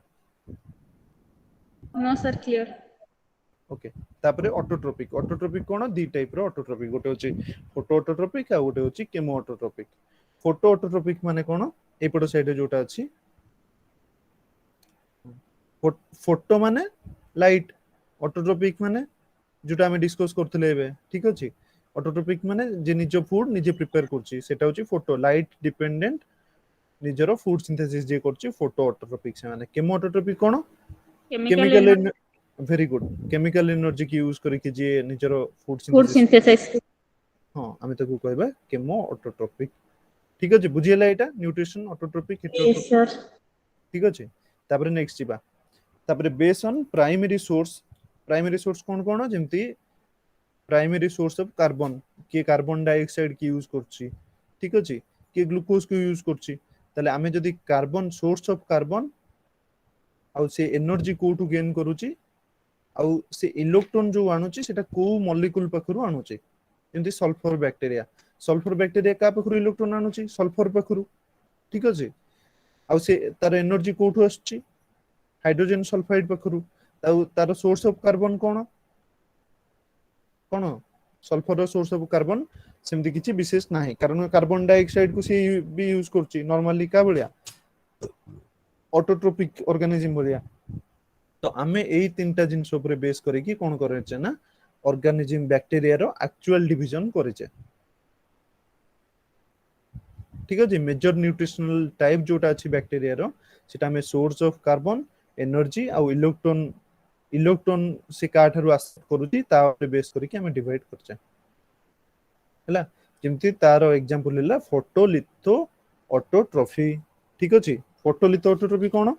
No sir clear. ओके, तापरे ऑटोट्रोपिक, ऑटोट्रोपिक कोन दी टाइप रो ऑटोट्रोपिक, गोटे होची फोटो ऑटोट्रोपिक आ गोटे होची केमो ऑटोट्रोपिक। फोटो ऑटोट्रोपिक माने कोन, एपट साइड रे जोटा अछि, फोटो माने लाइट, ऑटोट्रोपिक माने जोटा हम डिस्कस करथिले एबे, ठीक अछि। ऑटोट्रोपिक माने जे निज फूड निजे प्रिपेयर करछि, सेटा होची फोटो, लाइट डिपेंडेंट निजरो फूड सिंथेसिस जे करछि, फोटो ऑटोट्रोपिक। से माने केमो ऑटोट्रोपिक कोन, chemical chemical, very good, chemical energy की यूज करके जे निजरो फूड फूड सिंथेसिस, सिंथेसिस। हां आमे ताकू कहबा केमो ऑटोट्रोपिक। ठीक अछि, बुझियला एटा nutrition autotrophic yes heterotrophic. Sir. ठीक अछि, तापरे नेक्स्ट जिबा, तापरे base on primary source. Primary source कोन कोन, जेमति प्राइमरी सोर्स ऑफ कार्बन, के कार्बन डाइऑक्साइड की यूज करछि, ठीक अछि, के ग्लूकोज को यूज करछि। ताले आमे जदि कार्बन, सोर्स ऑफ कार्बन आउ से एनर्जी कोठु गेन करूछि, आउ से इलेक्ट्रॉन जो आणुछि सेटा को मॉलिक्यूल पाखरु आणुछि, जेमति सल्फर बैक्टीरिया, सल्फर बैक्टीरिया का पाखरु इलेक्ट्रॉन आणुछि, सल्फर पाखरु, ठीक अछि। आउ से तार एनर्जी कोठु आछि, हाइड्रोजन सल्फाइड पाखरु। आउ तार सोर्स ऑफ कार्बन कोन कोन, सल्फर रो सोर्स ऑफ कार्बन सेमति किछि विशेष नाही, कारण कार्बन डाइऑक्साइड को से भी यूज करछि नॉर्मली का बलिया ऑटोट्रोपिक ऑर्गेनिज्म बलिया। तो आमे एई तीनटा जिंस ऊपर बेस करिकि कोन करैछे ना, ऑर्गेनिज्म बैक्टीरिया रो एक्चुअल डिवीजन करिछे। ठीक अछि, मेजर न्यूट्रिशनल टाइप जोटा अछि बैक्टीरिया रो, सेटा हमें सोर्स ऑफ कार्बन, एनर्जी आ इलेक्ट्रॉन, इलेक्ट्रॉन से काठारु आस करूची, ता ऊपर बेस करिकि हमें डिवाइड करछे। हला, जेमति तारो एग्जांपल हैला फोटोलिथो ऑटोट्रोफी। ठीक अछि, फोटोलिथो ऑटोट्रोफी कोन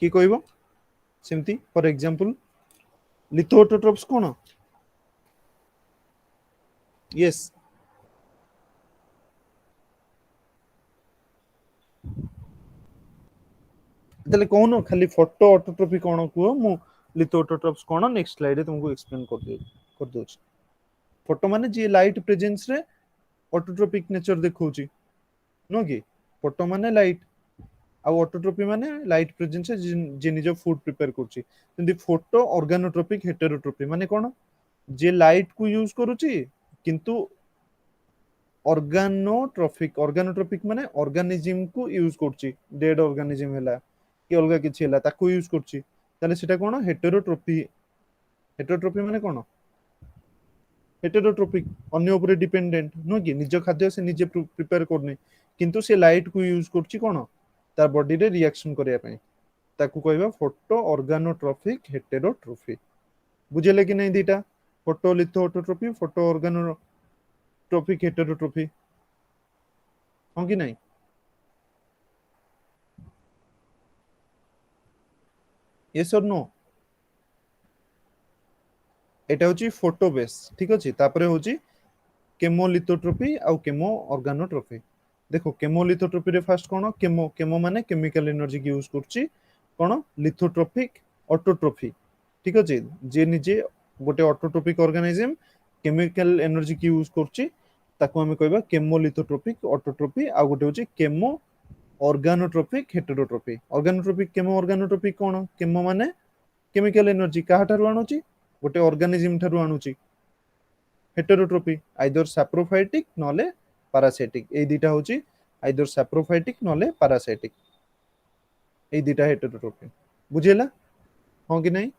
की कहबो, सेमति फॉर एग्जांपल लिथो ऑटोट्रोफ्स कोन, यस ताले कोन, खाली फोटो ऑटोट्रोफी कोन कुओ, मु लिथो ऑटोट्रोफ्स कोन नेक्स्ट स्लाइड रे तुमको एक्सप्लेन कर दोछ। फोटो माने जे लाइट प्रेजेंस रे ऑटोट्रोपिक नेचर देखौची, नो कि फोटो माने लाइट, आ ऑटोट्रोपी माने लाइट प्रेजेंस जे निज फूड प्रिपेयर करछि। किंतु फोटो ऑर्गेनोट्रोपिक हेटेरोट्रोपी माने कोन, जे लाइट को यूज करूची किंतु ऑर्गेनोट्रोपिक, ऑर्गेनोट्रोपिक माने ऑर्गेनिज्म को यूज करछि, डेड ऑर्गेनिज्म हैला कि अलगा किछि हैला ताको यूज करछि, ताले सेटा कोन हेटेरोट्रोपी। हेटेरोट्रोपी माने कोन, हेटेरोट्रोपिक अन्य ऊपर डिपेंडेंट, नो कि निज खाद्य से निजे प्रिपेयर करनी, किंतु से लाइट को यूज करछि कोन, तार बॉडी रे रिएक्शन करिया पई, ताको कहबा फोटो ऑर्गेनोट्रोपिक हेटेरोट्रोफी। बुझिले कि नै दीटा, फोटो लिथो ऑटोट्रोफी, फोटो ऑर्गेनोट्रोपिक हेटेरोट्रोफी, हां कि नै? Yes or no? एटा होची फोटो बेस, ठीक अछि। तापरे होची केमोलिथोट्रोपी आ केमो ऑर्गेनोट्रोपी। देखो केमोलिथोट्रोपी रे फर्स्ट कोन, केमो, केमो माने केमिकल एनर्जी की यूज करछि, कोन लिथोट्रोपिक ऑटोट्रोफी, ठीक अछि। जे निजे गोटे ऑटोट्रोपिक ऑर्गेनिज्म केमिकल एनर्जी की यूज करछि, ताको हम कहबा केमोलिथोट्रोपिक ऑटोट्रोपी। आ गोटे होची केमो ऑर्गेनोट्रोपिक हेटेरोट्रोपी। ऑर्गेनोट्रोपिक, केमो ऑर्गेनोट्रोपिक कोन, केमो माने केमिकल एनर्जी काहा ठारु आणुची, गोटे ऑर्गेनिज्म ठारु आणुची। हेटेरोट्रोपी आइदर सैप्रोफाइटिक नले पैरासाइटिक, ए दिटा होची आइदर सैप्रोफाइटिक नले पैरासाइटिक, ए दिटा हेटेरोट्रोपी। बुझेला हाँ कि नहीं?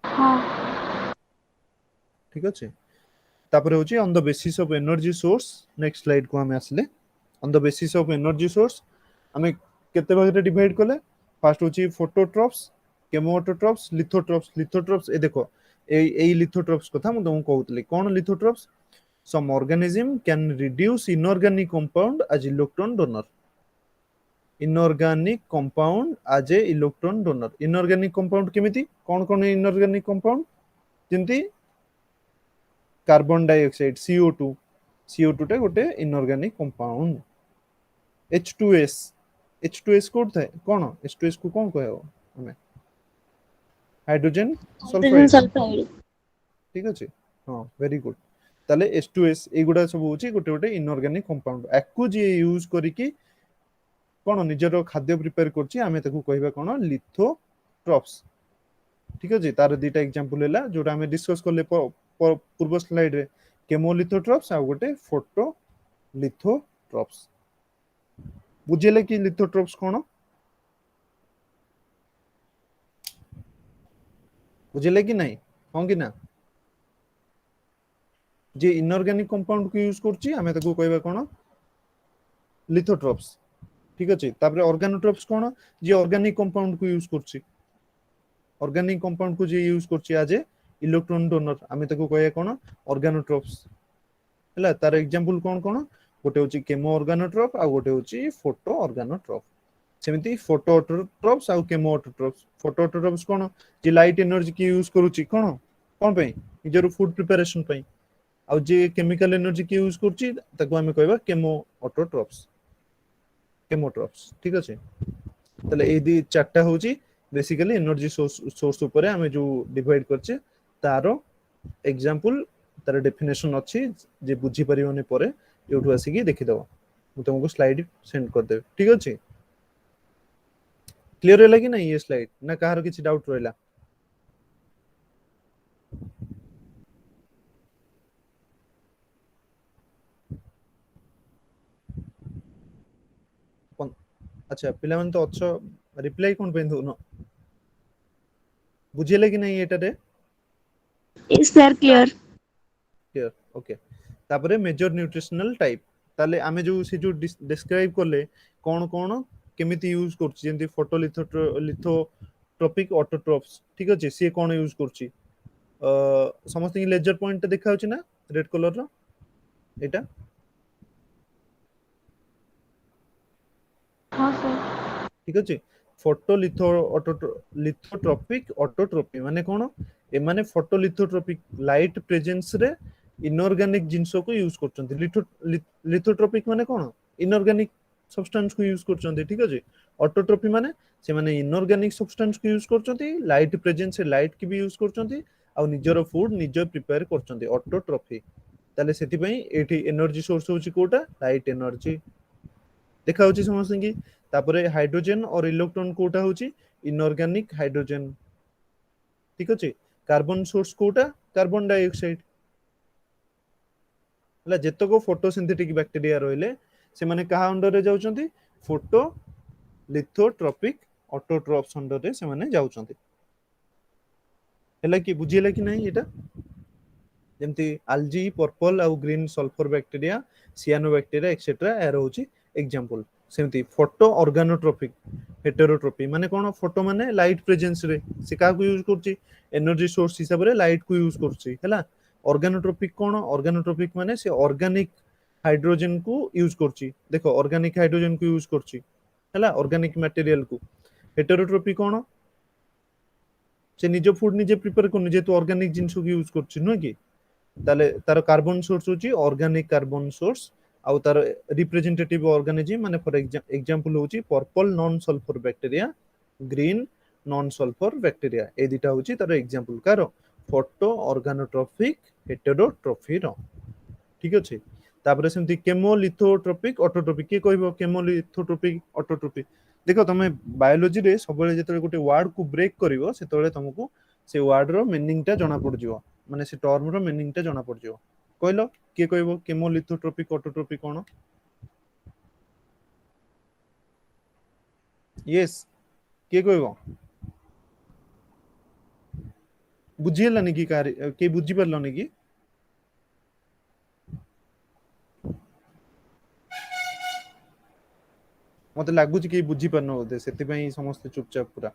हाँ ठीक अच्छे तापर होची on the basis of energy source next slide को हमें आसले on the basis of energy source हमें केते भाग रे डिवाइड कले फर्स्ट होची फोटोट्रॉप्स केमोटोट्रॉप्स लिथोट्रॉप्स ए देखो ए लिथोट्रॉप्स कथा मु तुमको कहउतली कोन लिथोट्रॉप्स some organism can reduce inorganic compound as electron donor inorganic compound as a electron donor inorganic compound केमिति कोन inorganic compound जेंति कार्बन डाइऑक्साइड CO2 टा गोटे inorganic compound H2S H2S code थाए कोन H2S को कोन कहबो हमें हाइड्रोजन हाइड्रोजन सल्फाइड सल्फाइड ठीक अछि हां वेरी गुड ताले H2S एगुडा सब होची गोटे गोटे इनऑर्गेनिक कंपाउंड एकु जे यूज करिकि कोन निजरो खाद्य प्रिपेयर करची आमे ताकू कहबा कोन लिथोट्रॉप्स ठीक अछि तार दुटा एग्जांपल हैला जोटा हमें डिस्कस करले पूर्व स्लाइड रे केमोलिथोट्रॉप्स आ गोटे फोटो लिथोट्रॉप्स बुझेले कि लिथोट्रॉप्स कोन बुझेले कि नहीं हां कि ना जे इनऑर्गेनिक कंपाउंड को यूज करची आमे ताकू कहबा कोन लिथोट्रॉप्स ठीक अछि तापर ऑर्गेनोट्रॉप्स कोन जे ऑर्गेनिक कंपाउंड को यूज करची ऑर्गेनिक कंपाउंड को जे यूज करची आज इलेक्ट्रॉन डोनर आमे ताकू कहया कोन ऑर्गेनोट्रॉप्स हला तार एग्जांपल कोन कोन गोटे होची केमो ऑर्गेनोट्रॉप आ गोटे होची फोटो ऑर्गेनोट्रॉप सेमिति फोटो ऑटोट्रॉप्स आ केमो ऑटोट्रॉप्स फोटो ऑटोट्रॉप्स कोन जे लाइट एनर्जी की यूज करूची कोन कोन पे निजर फूड प्रिपरेशन पे आ जे केमिकल एनर्जी की यूज करची ताकू आमे कहबा केमो ऑटोट्रॉप्स केमोट्रॉप्स ठीक अछि तले ए दी चारटा होची बेसिकली एनर्जी सोर्स ऊपर हमें जो डिवाइड करछे तारो एग्जांपल तार डेफिनेशन अछि जे बुझी परियोने परे एठु आसी की देखि दबो मु तुमको स्लाइड सेंड कर देब ठीक अछि क्लियर होला कि नहीं ये स्लाइड ना कहार किछि डाउट रहला अच्छा पिला मन तो अच्छा रिप्लाई कोन पे दउनो बुझेले कि नहीं एटा रे is there clear clear okay तापरे मेजर न्यूट्रिशनल टाइप ताले आमे जो से जो डिस्क्राइब करले कोन कोन केमिति यूज करछि जेंति फोटो लिथोट्रॉपिक ऑटोट्रॉप्स ठीक अछि से कोन यूज करछि समस्त की लेजर पॉइंट देखा होछि ना रेड कलर रो एटा हाँ सर ठीक अछि फोटो लिथोट्रॉपिक ऑटोट्रॉपी माने कोन ए माने फोटो लिथोट्रॉपिक लाइट प्रेजेंस रे इनऑर्गेनिक जिंसो को यूज करछन्ती लिथोट्रॉपिक माने कोन इनऑर्गेनिक सब्सटेंस को यूज करछन्ती ठीक अछि ऑटोट्रॉपी माने से माने इनऑर्गेनिक सब्सटेंस को यूज करछन्ती लाइट प्रेजेंस से लाइट की भी यूज करछन्ती आ निजरो फूड निज प्रिपेयर करछन्ती ऑटोट्रॉपी ताले सेति पई एठी एनर्जी सोर्स होछि कोटा लाइट एनर्जी देखा होछि समझ की तापरे हाइड्रोजन और इलेक्ट्रॉन कोटा होछि इनऑर्गेनिक हाइड्रोजन ठीक अछि कार्बन सोर्स कोटा कार्बन डाइऑक्साइड हला जेतको फोटोसिंथेटिक बैक्टीरिया रहले से माने कहा अंडर रे जाउछन्ती फोटो लिथोट्रॉपिक ऑटोट्रॉप्स अंडर रे से माने जाउछन्ती हला कि बुझियला कि नहीं एटा जेमती algae पर्पल आ green sulphur bacteria cyano bacteria etcetera एरो होछि एग्जांपल सेमती फोटो ऑर्गेनोट्रॉपिक हेटेरोट्रॉपी माने कोन फोटो माने लाइट प्रेजेंस रे से का को यूज करछि एनर्जी सोर्स हिसाब रे लाइट को यूज करछि हला ऑर्गेनोट्रॉपिक कोन ऑर्गेनोट्रॉपिक माने से ऑर्गेनिक हाइड्रोजन को यूज करछि देखो ऑर्गेनिक हाइड्रोजन को यूज करछि हला ऑर्गेनिक मटेरियल को हेटेरोट्रॉपी कोन से निज फूड निजे प्रिपेयर करनि जे तो ऑर्गेनिक जिंस को यूज करछि न कि ताले तार कार्बन सोर्स होची ऑर्गेनिक कार्बन सोर्स आउ तार रिप्रेजेंटेटिव ऑर्गेनिज्म माने फॉर एग्जांपल होची purple non sulphur bacteria green non sulphur bacteria ए दिटा होची तार एग्जांपल कारो फोटो ऑर्गेनोट्रॉपिक हेटेरोट्रॉफी रो ठीक अछि तापरे सेमति केमोलिथोट्रॉपिक ऑटोट्रॉपिक के कहबो केमोलिथोट्रॉपिक ऑटोट्रॉपिक देखो तमे बायोलॉजी रे सबले जेतले गोटे वर्ड को ब्रेक करिवो सेतले तुमको से वर्ड रो मीनिंग टा जणा पड़ जिवो माने से टर्म रो मीनिंग टा जणा पड़ जिवो कहलो के कहबो केमोलिथोट्रॉपिक ऑटोट्रॉपिक कोन यस किए कहब बुझीगलानी कि किए बुझी पारलनी कि मते लागुच कि बुझी पारन बोधे से समस्त चुपचाप पूरा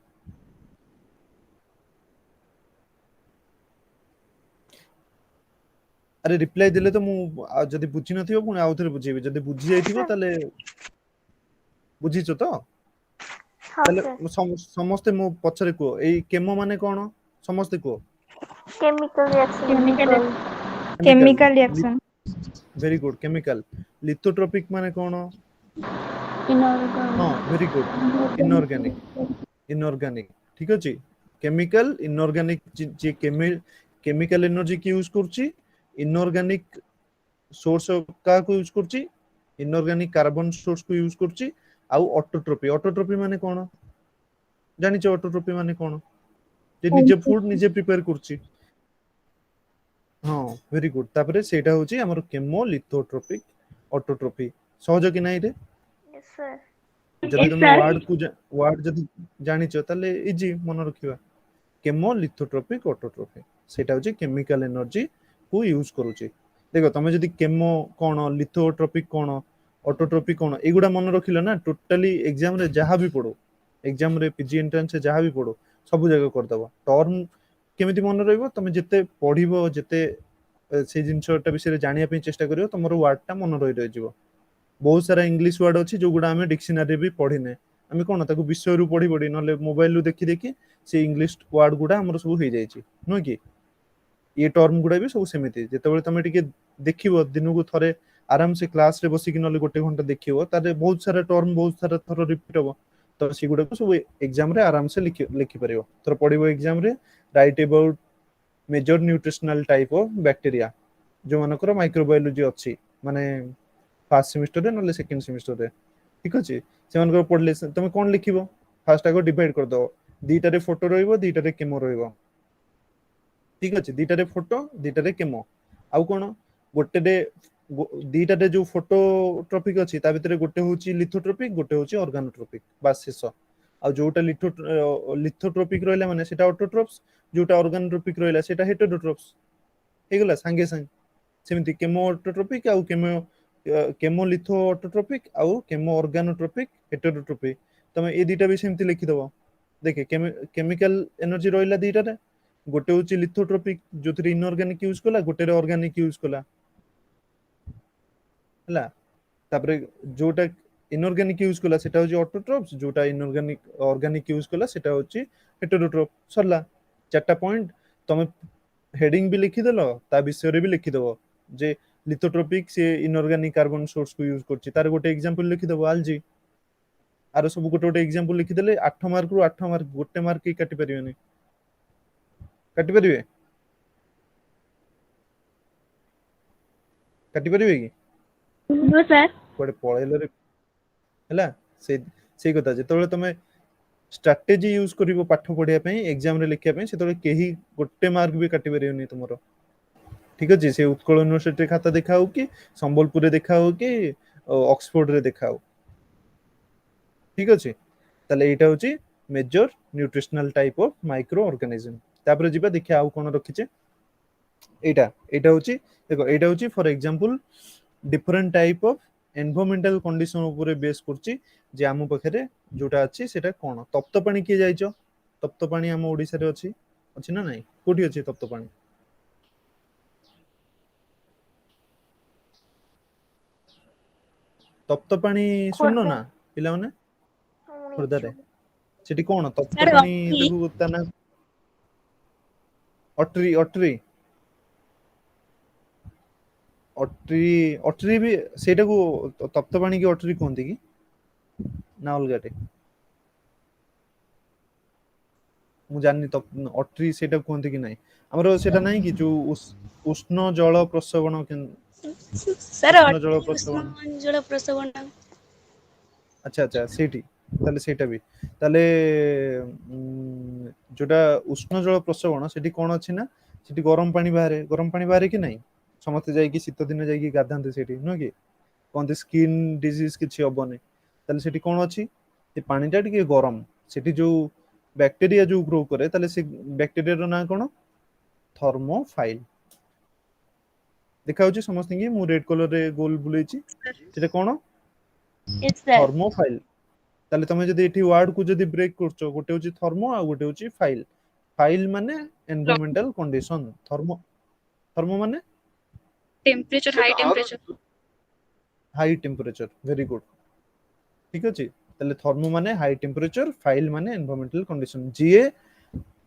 अरे रिप्लाई देले तो जदि बुझी नथिबो पुणी आउ थरे बुझेबी जदि बुझी जाइथिबो सर ताले बुझीचो तो हाँ ताले सर समस्ते मो पछरे को एई केमो माने कोन समस्ते को chemical reaction chemical chemical chemical reaction very good chemical lithotrophic माने कोन हाँ वेरी गुड इनऑर्गेनिक इनऑर्गेनिक ठीक अछि केमिकल इनऑर्गेनिक जे केमिकल एनर्जी की यूज करछि इनऑर्गेनिक सोर्स का को यूज करछि इनऑर्गेनिक कार्बन सोर्स को यूज करछि आउ ऑटोट्रोपी माने कोन जानि छ ऑटोट्रोपी माने कोन जे निजे फूड निजे प्रिपेयर करछि हाँ वेरी गुड तापरे सेटा होछि हमर केमो लिथोट्रोपिक ऑटोट्रोपी सहज कि नाही रे यस सर जदि तुम वार्ड जदि जानि छ ताले इजी मन रखिबा केमो लिथोट्रोपिक ऑटोट्रोपी सेटा होछि केमिकल एनर्जी को यूज करूछि देखो तमे जदि केमो कोन लिथोट्रोपिक कोन ऑटोट्रोपिक कोन एगुडा मन रखिलो ना टोटली एग्जाम रे जहां भी पढो एग्जाम रे पीजी एंट्रेंस से जहां भी पढो सब जगह कर दबो टर्म केमिति मन रहइबो तमे जते पढिबो जते से जिंसटा विषय जानिया पे चेष्टा करियो तमरो वर्ड टा मन रहि जिवो बहुत सारा इंग्लिश वर्ड अछि जो गुडा हमें डिक्शनरी भी पढिने हमें कोन ताको विषय रु पढी पढी नले मोबाइल रु देखि देखि से इंग्लिश वर्ड गुडा हमर सब हो जाय छि नो कि ये टर्म गुडा भी सब सेमिति जेतेबेले तमे टिके देखिबो दिन को थरे आराम से क्लास रे बसी कि नले गोटे घंटा देखिबो तारे बहुत सारा टर्म बहुत सारा थरो रिपीट हो तो सी गुडा को सब एग्जाम रे आराम से लिखि परिबो तो पढिबो एग्जाम रे write about major nutritional type of bacteria जो मानकर माइक्रोबायोलॉजी अछि माने फर्स्ट सेमिस्टर रे नले सेकंड सेमिस्टर रे ठीक अछि से मानकर पढले तमे कोन लिखिबो फर्स्ट आगो डिवाइड कर दो दीटा रे फोटो रहइबो दीटा रे केमो रहइबो ठीक अछि दीटा रे फोटो दीटा रे केमो आउ कोन गोटे रे दीटा रे जो फोटो ट्रॉपिक अछि ता भितरे गोटे होछि लिथोट्रोपिक गोटे होछि ऑर्गेनोट्रोपिक बस शेष आ जोटा लिथोट्रोपिक रहला माने सेटा ऑटोट्रोप्स जोटा ऑर्गेनोट्रोपिक रहला सेटा हेटेरोट्रोप्स हेगला संगे संग सेमिति केमो ऑटोट्रोपिक आउ केमो लिथो ऑटोट्रोपिक आउ केमो ऑर्गेनोट्रोपिक हेटेरोट्रोपिक तमे ए दीटा भी सेमिति लिखि दबो देखे केमिकल एनर्जी रहला दीटा रे गोटे होछि लिथोट्रोपिक जोथि इनऑर्गेनिक यूज कला गोटे रे ऑर्गेनिक यूज कला हला तापरे जोटा इनऑर्गेनिक यूज कला सेटा होछि ऑटोट्रोप्स जोटा इनऑर्गेनिक ऑर्गेनिक यूज कला सेटा होछि हेटेरोट्रोप सरला चारटा पॉइंट तमे हेडिंग भी लिखि देलो ता विषय रे भी लिखि देबो जे लिथोट्रोपिक से इनऑर्गेनिक कार्बन सोर्स को यूज करछि तार गोटे एग्जांपल लिखि देबो आलजी आरो सब गोटे गोटे एग्जांपल लिखि देले 8 मार्क रु 8 मार्क गोटे मार्क की काटि परिबेनी काटि परिबे काटि परिबे की नो सर कोडे पळेलो रे हला से कथा जेतबेले तमे स्ट्रैटेजी यूज करिवो पाठ पढिया पे एग्जाम रे लिखिया पे सेतबेले केही गोटे मार्क भी काटि परिबेनी तुमरो ठीक अछि से उत्कल यूनिवर्सिटी खाता देखाउ कि संबलपुर रे देखाउ कि ऑक्सफोर्ड रे देखाउ ठीक अछि तले एटा होछि major nutritional type of micro organism तापर जिबा देखिया आउ कोन रखिचे एटा होछि देखो एटा होछि for example different type of environmental condition ऊपर बेस करछि जे आम पाखरे जोटा अछि सेटा कोन तप्त पानी के जाइचो तप्त पानी हम ओडिसा रे अछि ना नाही कोठी अछि तप्त पानी तप्त पानी सुननो ना पिला माने खुर्दा रे सेठी कोन तप्त पानी देखु तना अटरी अटरी अटरी अटरी भी सेटा को तप्त पानी की अटरी कोनती की ना अलगाटे मु जाननी अटरी सेटा कोनती की नाही हमरो सेटा नाही की जो उष्ण जल प्रसवण सर उष्ण जल अटरी प्रसवण उष्ण जल प्रसवण अच्छा अच्छा सेठी ताले सेटा भी ताले जोटा उष्ण जल प्रसवण सेठी कोन अछि ना सेठी गरम पानी बाहरे कि नाही समस्त जाई कि शीत दिन जाई कि गाधांते सेठी न कि कोनते स्किन डिजीज किछि हबने ताले सेठी कोन अछि से पानीटा टिके गरम सेठी जो बैक्टीरिया जो ग्रो करे ताले से बैक्टीरिया रो ना कोन थर्मोफाइल देखा होची समस्त की मु रेड कलर रे गोल बुलेची सेटा कोन Yes, sir. थर्मोफाइल ताले तमे जदी एठी वर्ड को जदी ब्रेक करछो गोटे होची थर्मो आ गोटे होची फाइल फाइल माने एनवायरमेंटल कंडीशन थर्मो थर्मो माने temperature high temperature high temperature vary good ठीक अछि ताले थर्मो माने हाई टेम्परेचर फाइल माने एनवायरमेंटल कंडीशन जीए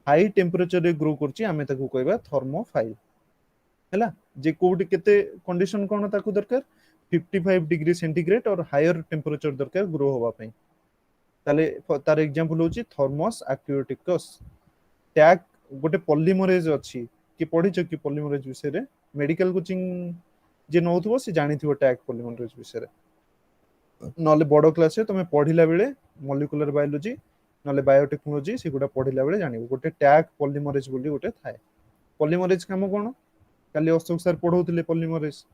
हाई टेम्परेचर रे ग्रो करछि आमे ताकू कहबा थर्मोफाइल हैला जे कोड केते कंडीशन कोन ताकू दरकार 55 डिग्री सेंटीग्रेड और हायर टेम्परेचर दरकार ग्रो होबा पई ताले तार एग्जांपल होछि थर्मोस एक्वाटिकस टैग गोटे पॉलीमरेज अछि कि पढिछ कि पॉलीमरेज विषय रे मेडिकल कोचिंग जे नउथबो से जानिथिबो टैग पॉलीमरेज विषय रे नले बड़ क्लास रे तमे पढिला बेले मॉलिक्यूलर बायोलॉजी नले बायोटेक्नोलॉजी सेगुडा पढिला बेले जानिबो गोटे टैग पॉलीमरेज बोली गोटे थाए पॉलीमरेज काम कोन काली अशोक सर पढौतिले पॉलीमरेज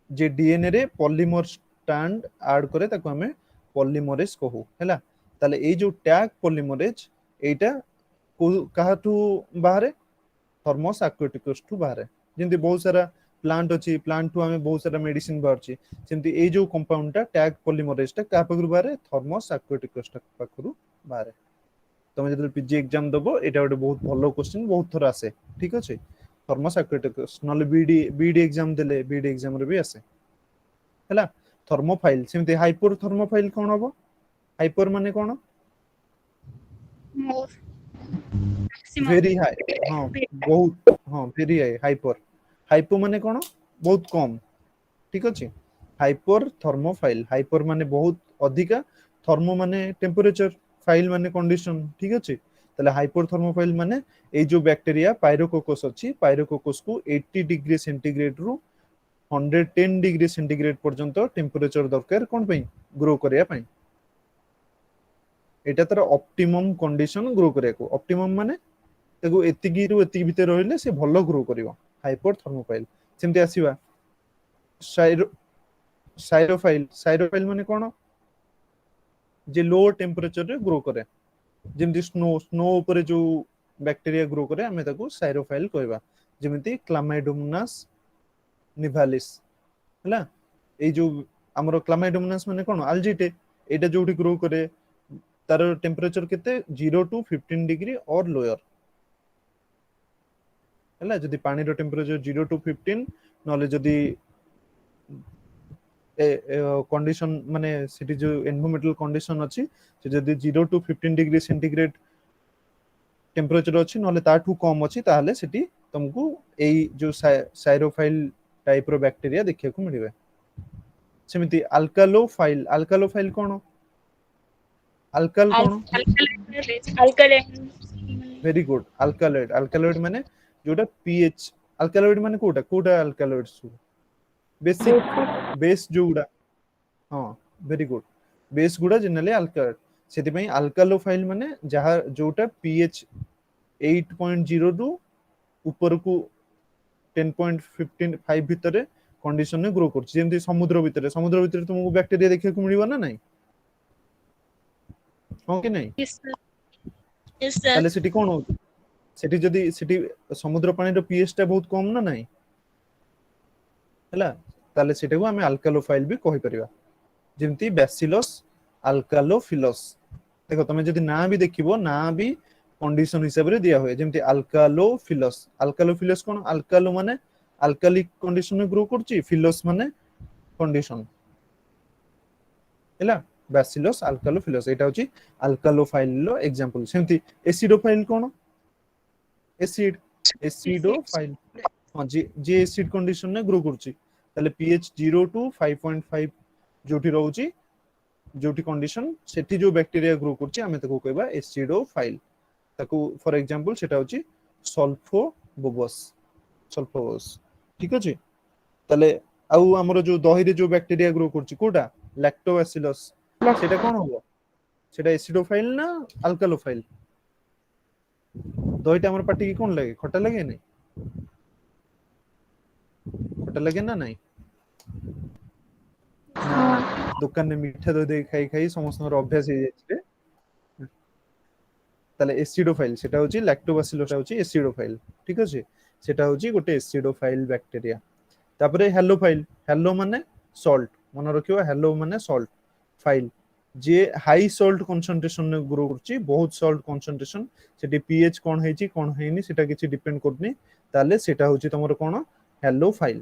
जे डीएनए रे पॉलीमर स्ट्रैंड ऐड करे ताको हमें पॉलीमरेज कहू हैला ताले ए जो टैग पॉलीमरेज एटा काहाठू बाहरे थर्मोस एक्वाटिकस टू बाहरे जेंति बहुत सारा प्लांट अछि प्लांट टू हमें बहुत सारा मेडिसिन बाहरछि जेंति ए जो कंपाउंड टा टैग पॉलीमरेज टा का पकरू बाहरे थर्मोस एक्वाटिकस टा पकरू बाहरे तमे जदि पीजी एग्जाम दबो एटा गोटे बहुत भलो क्वेश्चन बहुत थोर आसे ठीक अछि थर्मोस एक्वाटिकस नले बीडी एग्जाम देले बीडी एग्जाम रे भी आसे हैला थर्मोफाइल सेमते हाइपर थर्मोफाइल कोन हबो हाइपर माने कोन मोर मैक्सिमम वेरी हाई हां बहुत हां वेरी हाई हाइपर हाइपो माने कोन बहुत कम ठीक अछि हाइपर थर्मोफाइल हाइपर माने बहुत अधिका थर्मो माने टेम्परेचर फाइल माने कंडीशन ठीक अछि तले हाइपर थर्मोफाइल माने ए जो बैक्टीरिया पायरोकोकस अछि पायरोकोकस को 80 डिग्री सेंटीग्रेड रु 110 डिग्री सेंटीग्रेड पर्यंत टेम्परेचर दरकार कोन पई ग्रो करिया पई एटा तर ऑप्टिमम कंडीशन ग्रो करिया को ऑप्टिमम माने ताको एतिगी रु एतिगी भितर रहिले से भलो ग्रो करिवो हाइपर थर्मोफाइल सेमते आसीबा साइरोफाइल माने कोन जे लो टेम्परेचर रे ग्रो करे जेमति स्नो ऊपर जो बैक्टीरिया ग्रो करे हमें ताको साइरोफाइल कहबा जेमति क्लामाइडोमोनास निभालिस हला ए जो हमरो क्लामाइडोमोनास माने कोन अल्जीटे एटा जोठी ग्रो करे तार टेम्परेचर केते 0 टू 15 डिग्री और लोअर हला जदी पानी रो टेम्परेचर 0 टू 15 नले जदी कंडीशन माने सिटी जो एनवायरमेंटल कंडीशन अछि से जदी 0 टू 15 डिग्री सेंटीग्रेड टेम्परेचर अछि नले ताठू कम अछि ताहले सिटी तुमको एई जो साइरोफाइल टाइप रो बैक्टीरिया देखिया को मिलिबे सेमिति अल्कालोफाइल कोन अल्काल कोन अल्कलाइन वेरी गुड अल्कालॉइड माने जोटा पीएच अल्कालॉइड माने कोटा अल्कालॉइड सु बेसिक बेस जोडा हां वेरी गुड बेस गुडा जनरली अल्कालॉइड सेति पई अल्कालोफाइल माने जहा जोटा पीएच 8.0 रु ऊपर को 10.15 भितरे कंडीशन में ग्रो करछि जेमति समुद्र भितरे तुमको बैक्टीरिया देखै को मिलिबो ना नहीं हो कि नहीं यस सर ताले सिटी कोन हो सिटी जदी सिटी समुद्र पानी रो पीएच टा बहुत कम ना नहीं हला ताले सिटी को हमें अल्कालोफाइल भी कहि परिबा जेमति बैसिलस अल्कालोफिलस देखो तमे जदी ना भी देखिबो ना भी कंडीशन हिसाब रे दिया होय जेमति अल्कालोफिलस कोन अल्कालो माने अल्कालिक कंडीशन में ग्रो करछि फिलस माने कंडीशन हैला बैसिलस अल्कालोफिलस एटा होछि अल्कालोफाइल लो एग्जांपल सेमति एसिडोफाइल कोन एसिडोफाइल हां जे एसिड कंडीशन में ग्रो करछि ताले पीएच 0 टू 5.5 जोठी रहउछि जोठी कंडीशन सेठी जो बैक्टीरिया ग्रो करछि हमें ताको कहबा एसिडोफाइल ताको फॉर एग्जांपल सेटा होछि सल्फोबोबस ठीक अछि ताले आउ हमरो जो दही रे जो बैक्टीरिया ग्रो करछि कोटा लैक्टोबैसिलस सेटा कोन होबो सेटा एसिडोफाइल ना अल्कालोफाइल दहीटा हमर पाटी की कोन लागे खट्टा लागे नै खट्टा लागे ना नहीं ଦୋକାନରେ ମିଠା ଦହି ଦେଇ ଖାଇ ଖାଇ ସମସ୍ତଙ୍କର ଅଭ୍ୟାସ ହେଇଯାଇଛି। তাহলে এসিডোফাইল সেটা হচ্ছে ল্যাক্টোবাসিলসটা হচ্ছে এসিডোফাইল, ঠিক আছে। সেটা হচ্ছে গোটে এসিডোফাইল ব্যাকটেরিয়া। তারপরে হ্যালোফাইল, হ্যালো মানে সল্ট, মনে রাখিবা হ্যালো মানে সল্ট, ফাইল যে হাই সল্ট কনসেন্ট্রেশন গ্রো করছি, বহুত সল্ট কনসেন্ট্রেশন, সেটি পিএইচ কোন ହେଇଛି কোন ହେଇନି সেটা কিছু ডিপেন্ড করনি, তাহলে সেটা হচ্ছে তোমার কোন হ্যালোফাইল,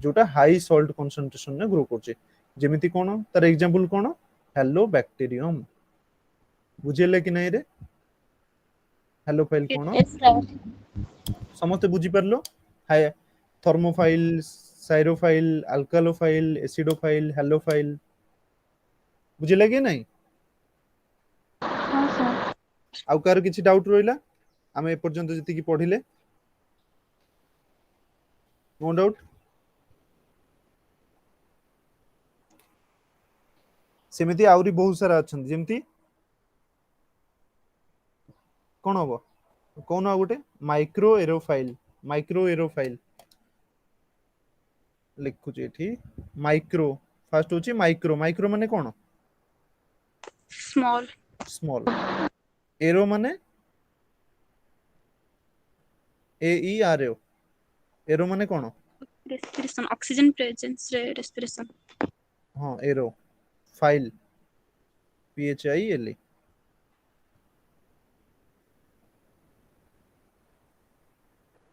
যেটা হাই সল্ট কনসেন্ট্রেশন গ্রো করছে। যেমিতি কোন তার এক্সাম্পল কোন, হ্যালো ব্যাকটেরিয়াম। বুঝিলে কি নাই রে? হ্যালোফাইল কোন Yes, sir. ସମସ୍ତେ ବୁଝିପାରିଲ? ହାଇ ଥର୍ମୋଫାଇଲ, ସାଇରୋଫାଇଲ, ଆଲକାଲୋଫାଇଲ, ଏସିଡୋଫାଇଲ, ହ୍ୟାଲୋଫାଇଲ, ବୁଝିଲା କି ନାଇଁ? ହଁ ସାର୍। ଆଉ କାହାର କିଛି ଡାଉଟ ରହିଲା? ଆମେ ଏପର୍ଯ୍ୟନ୍ତ ଯେତିକି ପଢିଲେ, ନୋ ଡାଉଟ। ସେମିତି ଆହୁରି ବହୁତ ସାରା ଅଛନ୍ତି, ଯେମିତି କଣ ହବ କହୁନ ଆଉ ଗୋଟେ, ମାଇକ୍ରୋ ଏରୋଫାଇଲ, ମାଇକ୍ରୋ ଏରୋଫାଇଲ ଲେଖୁଛି ଏଠି। ମାଇକ୍ରୋ ଫାଷ୍ଟ ହଉଛି ମାଇକ୍ରୋ, ମାଇକ୍ରୋ ମାନେ କଣ? Small. ସ୍ମଲ। ଏରୋ ମାନେ ଏ ଇ ଆର ଓ, ଏରୋ ମାନେ କଣ? Respiration. Oxygen presence. Respiration. ହଁ aerophile P H I L E.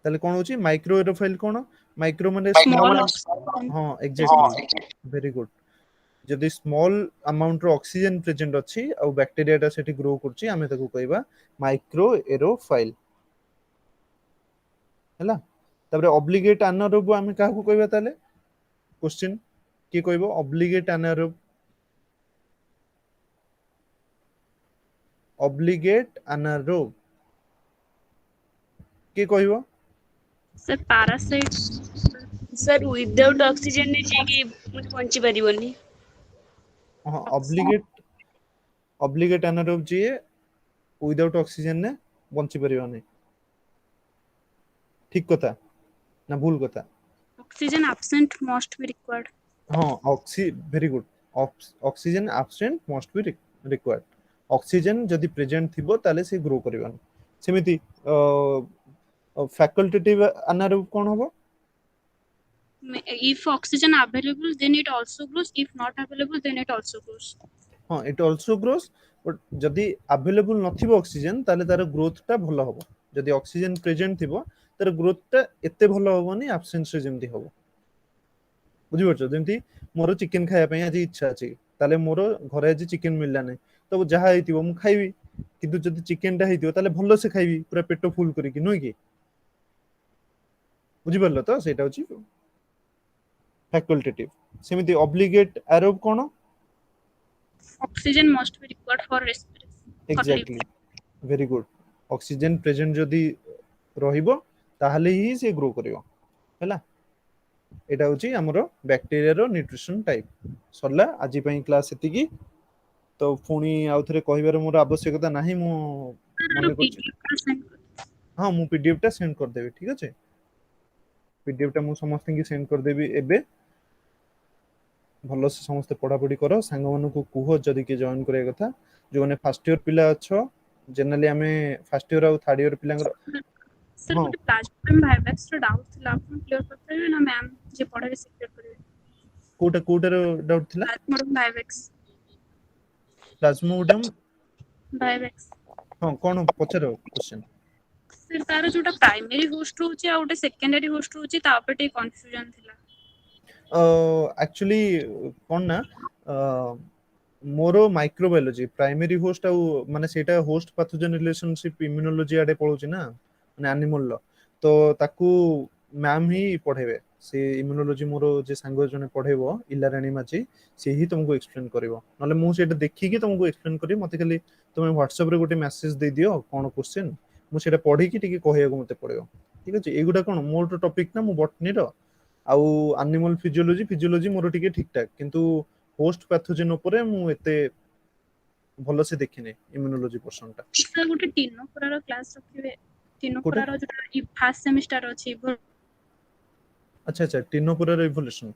তাহলে কোন হচ্ছে মাইক্রো এরোফাইল? কোন মাইক্রো মানে Small স্মল। oxygen. ହଁ ଏକ୍ସାକ୍ଟଲି, ଭେରି ଗୁଡ। ଯଦି ସ୍ମଲ୍ ଆମାଉଣ୍ଟର ଅକ୍ସିଜେନ ପ୍ରେଜେଣ୍ଟ ଅଛି ଆଉ ବ୍ୟାକ୍ଟେରିଆଟା ସେଠି ଗ୍ରୋ କରୁଛି, ଆମେ ତାକୁ କହିବା ମାଇକ୍ରୋ ଏରୋଫାଇଲ, ହେଲା। ତାପରେ ଅବ୍ଲିଗେଟ ଆନାରୋବ ଆମେ କାହାକୁ କହିବା ତାହେଲେ? କ୍ୱେଶ୍ଚିନ କିଏ କହିବ ଅବ୍ଲିଗେଟ ଆନାରୋବ? ଅବ୍ଲିଗେଟ ଆନାରୋବ କିଏ କହିବ? Sir, parasite. Sir, without oxygen ने जाके मुझे बंची परिबनी। ହଁ ଅବ୍ଲିଗେଟ, ଅବ୍ଲିଗେଟ ଆନାରୋବ ଯିଏ ୱିଦାଉଟ୍ ଅକ୍ସିଜେନ ରେ ବଞ୍ଚି ପାରିବନି। ଠିକ କଥା ନା ଭୁଲ କଥା? Oxygen absent must be required. ହଁ ଭେରି ଗୁଡ। ଅକ୍ସିଜେନ ଆବସେଣ୍ଟ ମଷ୍ଟ ବି ରିକ୍ୱାର୍ଡ। ଅକ୍ସିଜେନ ଯଦି ପ୍ରେଜେଣ୍ଟ ଥିବ ତାହେଲେ ସେ ଗ୍ରୋ କରିବନି। ସେମିତି ଫ୍ୟାକଲ୍ଟେଟିଭ ଆନାରୋବ କଣ ହବ? If oxygen available, then it also grows. If not available, then it also grows. ହଁ ଇଟ୍ ଅଲସୋ ଗ୍ରୋସ୍, ବଟ୍ ଯଦି ଆଭେଲେବୁଲ ନଥିବ ଅକ୍ସିଜେନ ତାହେଲେ ତାର ଗ୍ରୋଥ ଟା ଭଲ ହବ। ଯଦି ଅକ୍ସିଜେନ ପ୍ରେଜେଣ୍ଟ ଥିବ ତାର ଗ୍ରୋଥ ଟା ଏତେ ଭଲ ହବନି ଆବସେନ୍ସରେ ଯେମିତି ହବ। ବୁଝିପାରୁଛ? ଯେମିତି ମୋର ଚିକେନ ଖାଇବା ପାଇଁ ଆଜି ଇଚ୍ଛା ଅଛି, ତାହେଲେ ମୋର ଘରେ ଆଜି ଚିକେନ ମିଳିଲା ନାହିଁ, ତ ଯାହା ହେଇଥିବ ମୁଁ ଖାଇବି। କିନ୍ତୁ ଯଦି ଚିକେନ ଟା ହେଇଥିବ ତାହେଲେ ଭଲସେ ଖାଇବି, ପୁରା ପେଟ ଫୁଲ କରିକି, ନୁହେଁ କି? ବୁଝିପାରିଲ ତ? ସେଇଟା ହଉଛି ଫ୍ୟାକଲ୍ଟେଟିଭ। ସେମିତି ଅବ୍ଲିଗେଟ ଆରୋବ କଣ? Oxygen must be required for respiration. For exactly, living. Very good. Oxygen present ଯଦି ରହିବ ତାହେଲେ ହିଁ ସେ ଗ୍ରୋ କରିବ, ହେଲା। ଏଇଟା ହଉଛି ଆମର ବ୍ୟାକ୍ଟେରିଆର ନ୍ୟୁଟ୍ରିସନ ଟାଇପ। ସରିଲା ଆଜି ପାଇଁ କ୍ଲାସ ଏତିକି। ତ ପୁଣି ଆଉ ଥରେ କହିବାର ମୋର ଆବଶ୍ୟକତା ନାହିଁ, ମୁଁ Sir, ମନେ କରୁଛି। PDF ଟା send କର। ହଁ ମୁଁ ପିଡିଏଫ ଟା ସେଣ୍ଡ କରିଦେବି, ଠିକ ଅଛି। ପିଡିଏଫ ଟା ମୁଁ ସମସ୍ତଙ୍କୁ ସେଣ୍ଡ କରିଦେବି ଏବେ। ଭଲସେ ସମସ୍ତେ ପଢାପଢି କର, ସାଙ୍ଗମାନଙ୍କୁ କୁହ ଯଦି କିଏ ଜଏନ କରିବା କଥା। ଯୋଉମାନେ ଫାର୍ଷ୍ଟ ଇୟର ପିଲା ଅଛ, ଜେନେରାଲି ଆମେ ଫାର୍ଷ୍ଟ ଇୟର ଆଉ ଥାର୍ଡ ଇୟର ପିଲାଙ୍କର। Sir, ହଁ ଗୋଟେ ପ୍ଲାଜମା ଭାଇରସ ର ଡାଉଟ ଥିଲା, ଆପଣ କ୍ଲିୟର କରିପାରିବେ ନା ମ୍ୟାମ୍ ଯେ ପଢାରେ ସେ କ୍ଲିୟର କରିବେ? କୋଉଟାର ଡାଉଟ ଥିଲା? Plasma virus. ପ୍ଲାଜମୋଡିୟମ। ଭାଇରସ। ହଁ କଣ ପଚାର କ୍ୱେଶ୍ଚନ? Sir, ତାର ଯୋଉଟା ପ୍ରାଇମେରୀ ହୋଷ୍ଟ ରହୁଛି ଆଉ ଗୋଟେ ସେକେଣ୍ଡାରୀ ହୋଷ୍ଟ ରହୁଛି, ତା ଉପରେ ଟିକେ କନଫ୍ୟୁଜନ ଥିଲା। ଆକ୍ଚୁଆଲି କଣ ନା, ମୋର ମାଇକ୍ରୋବାୟୋଲୋଜି ପ୍ରାଇମେରୀ ହୋଷ୍ଟ, ଆଉ ମାନେ ସେଇଟା ହୋଷ୍ଟ ପାଥୋଜେନ ରିଲେସନସିପ ଇମ୍ୟୁନୋଲୋଜି ଆଡେ ପଳଉଛି ନା, ମାନେ ଆନିମଲ ର। ତ ତାକୁ ମ୍ୟାମ ହିଁ ପଢେଇବେ। ସେ ଇମ୍ୟୁନୋଲୋଜି ମୋର ଯେ ସାଙ୍ଗ ଜଣେ ପଢେଇବ, ଇଲାରାଣୀ ମାଝୀ, ସେ ହିଁ ତମକୁ ଏକ୍ସପ୍ଲେନ କରିବ। ନହେଲେ ମୁଁ ସେଇଟା ଦେଖିକି ତମକୁ ଏକ୍ସପ୍ଲେନ କରିବି। ମତେ ଖାଲି ତମେ ହ୍ୱାଟ୍ସଆପ ରେ ଗୋଟେ ମେସେଜ ଦେଇଦିଅ କଣ କ୍ୱେଶ୍ଚନ, ମୁଁ ସେଇଟା ପଢିକି ଟିକେ କହିବାକୁ ମତେ ପଡିବ, ଠିକ ଅଛି। ଏଇଗୁଟା କଣ ମୋର ଟପିକ ନା, ମୁଁ ବଟନୀର ଆଉ ଆନିମଲ ଫିଜିଓଲୋଜି ମୋର ଟିକେ ଠିକ ଠାକ, କିନ୍ତୁ ହୋଷ୍ଟ ପାଥୋଜେନ ଉପରେ ମୁଁ ଏତେ ଭଲସେ ଦେଖିନି ଇମ୍ୟୁନୋଲୋଜି ପର୍ସନ ଟା। Sir, ଗୋଟେ ଟିନୋଫୋରାର କ୍ଲାସ ରଖିବେ। କୋଉଟା? ଟିନୋଫୋରାର ଯୋଉଟା ଫାର୍ଷ୍ଟ ସେମିଷ୍ଟାର ଅଛି। ଆଚ୍ଛା ଆଚ୍ଛା, ଟିନୋପୁରାର ଇଭଲ୍ୟୁସନ।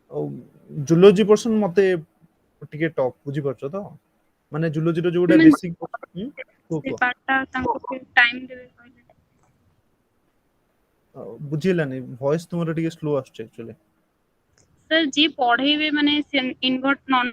ଆଉ ଜୁଲୋଜି ପର୍ସନ ମତେ ଟିକେ ଟପ୍ ବୁଝି ପାରୁଛ ତ ମାନେ ଜୁଲୋଜି ର ଯୋଉଟା ମାନେ ବେସିକ ସେ ପାର୍ଟଟା ତାଙ୍କୁ ଟାଇମ ଦେବେ କହିଲେ। ବୁଝିଲାନି ଭଏସ ତୁମର ଟିକେ ସ୍ଲୋ ଆସୁଛି एक्चुअली। सर जी पढ़ेबे माने इनवर्ट नॉन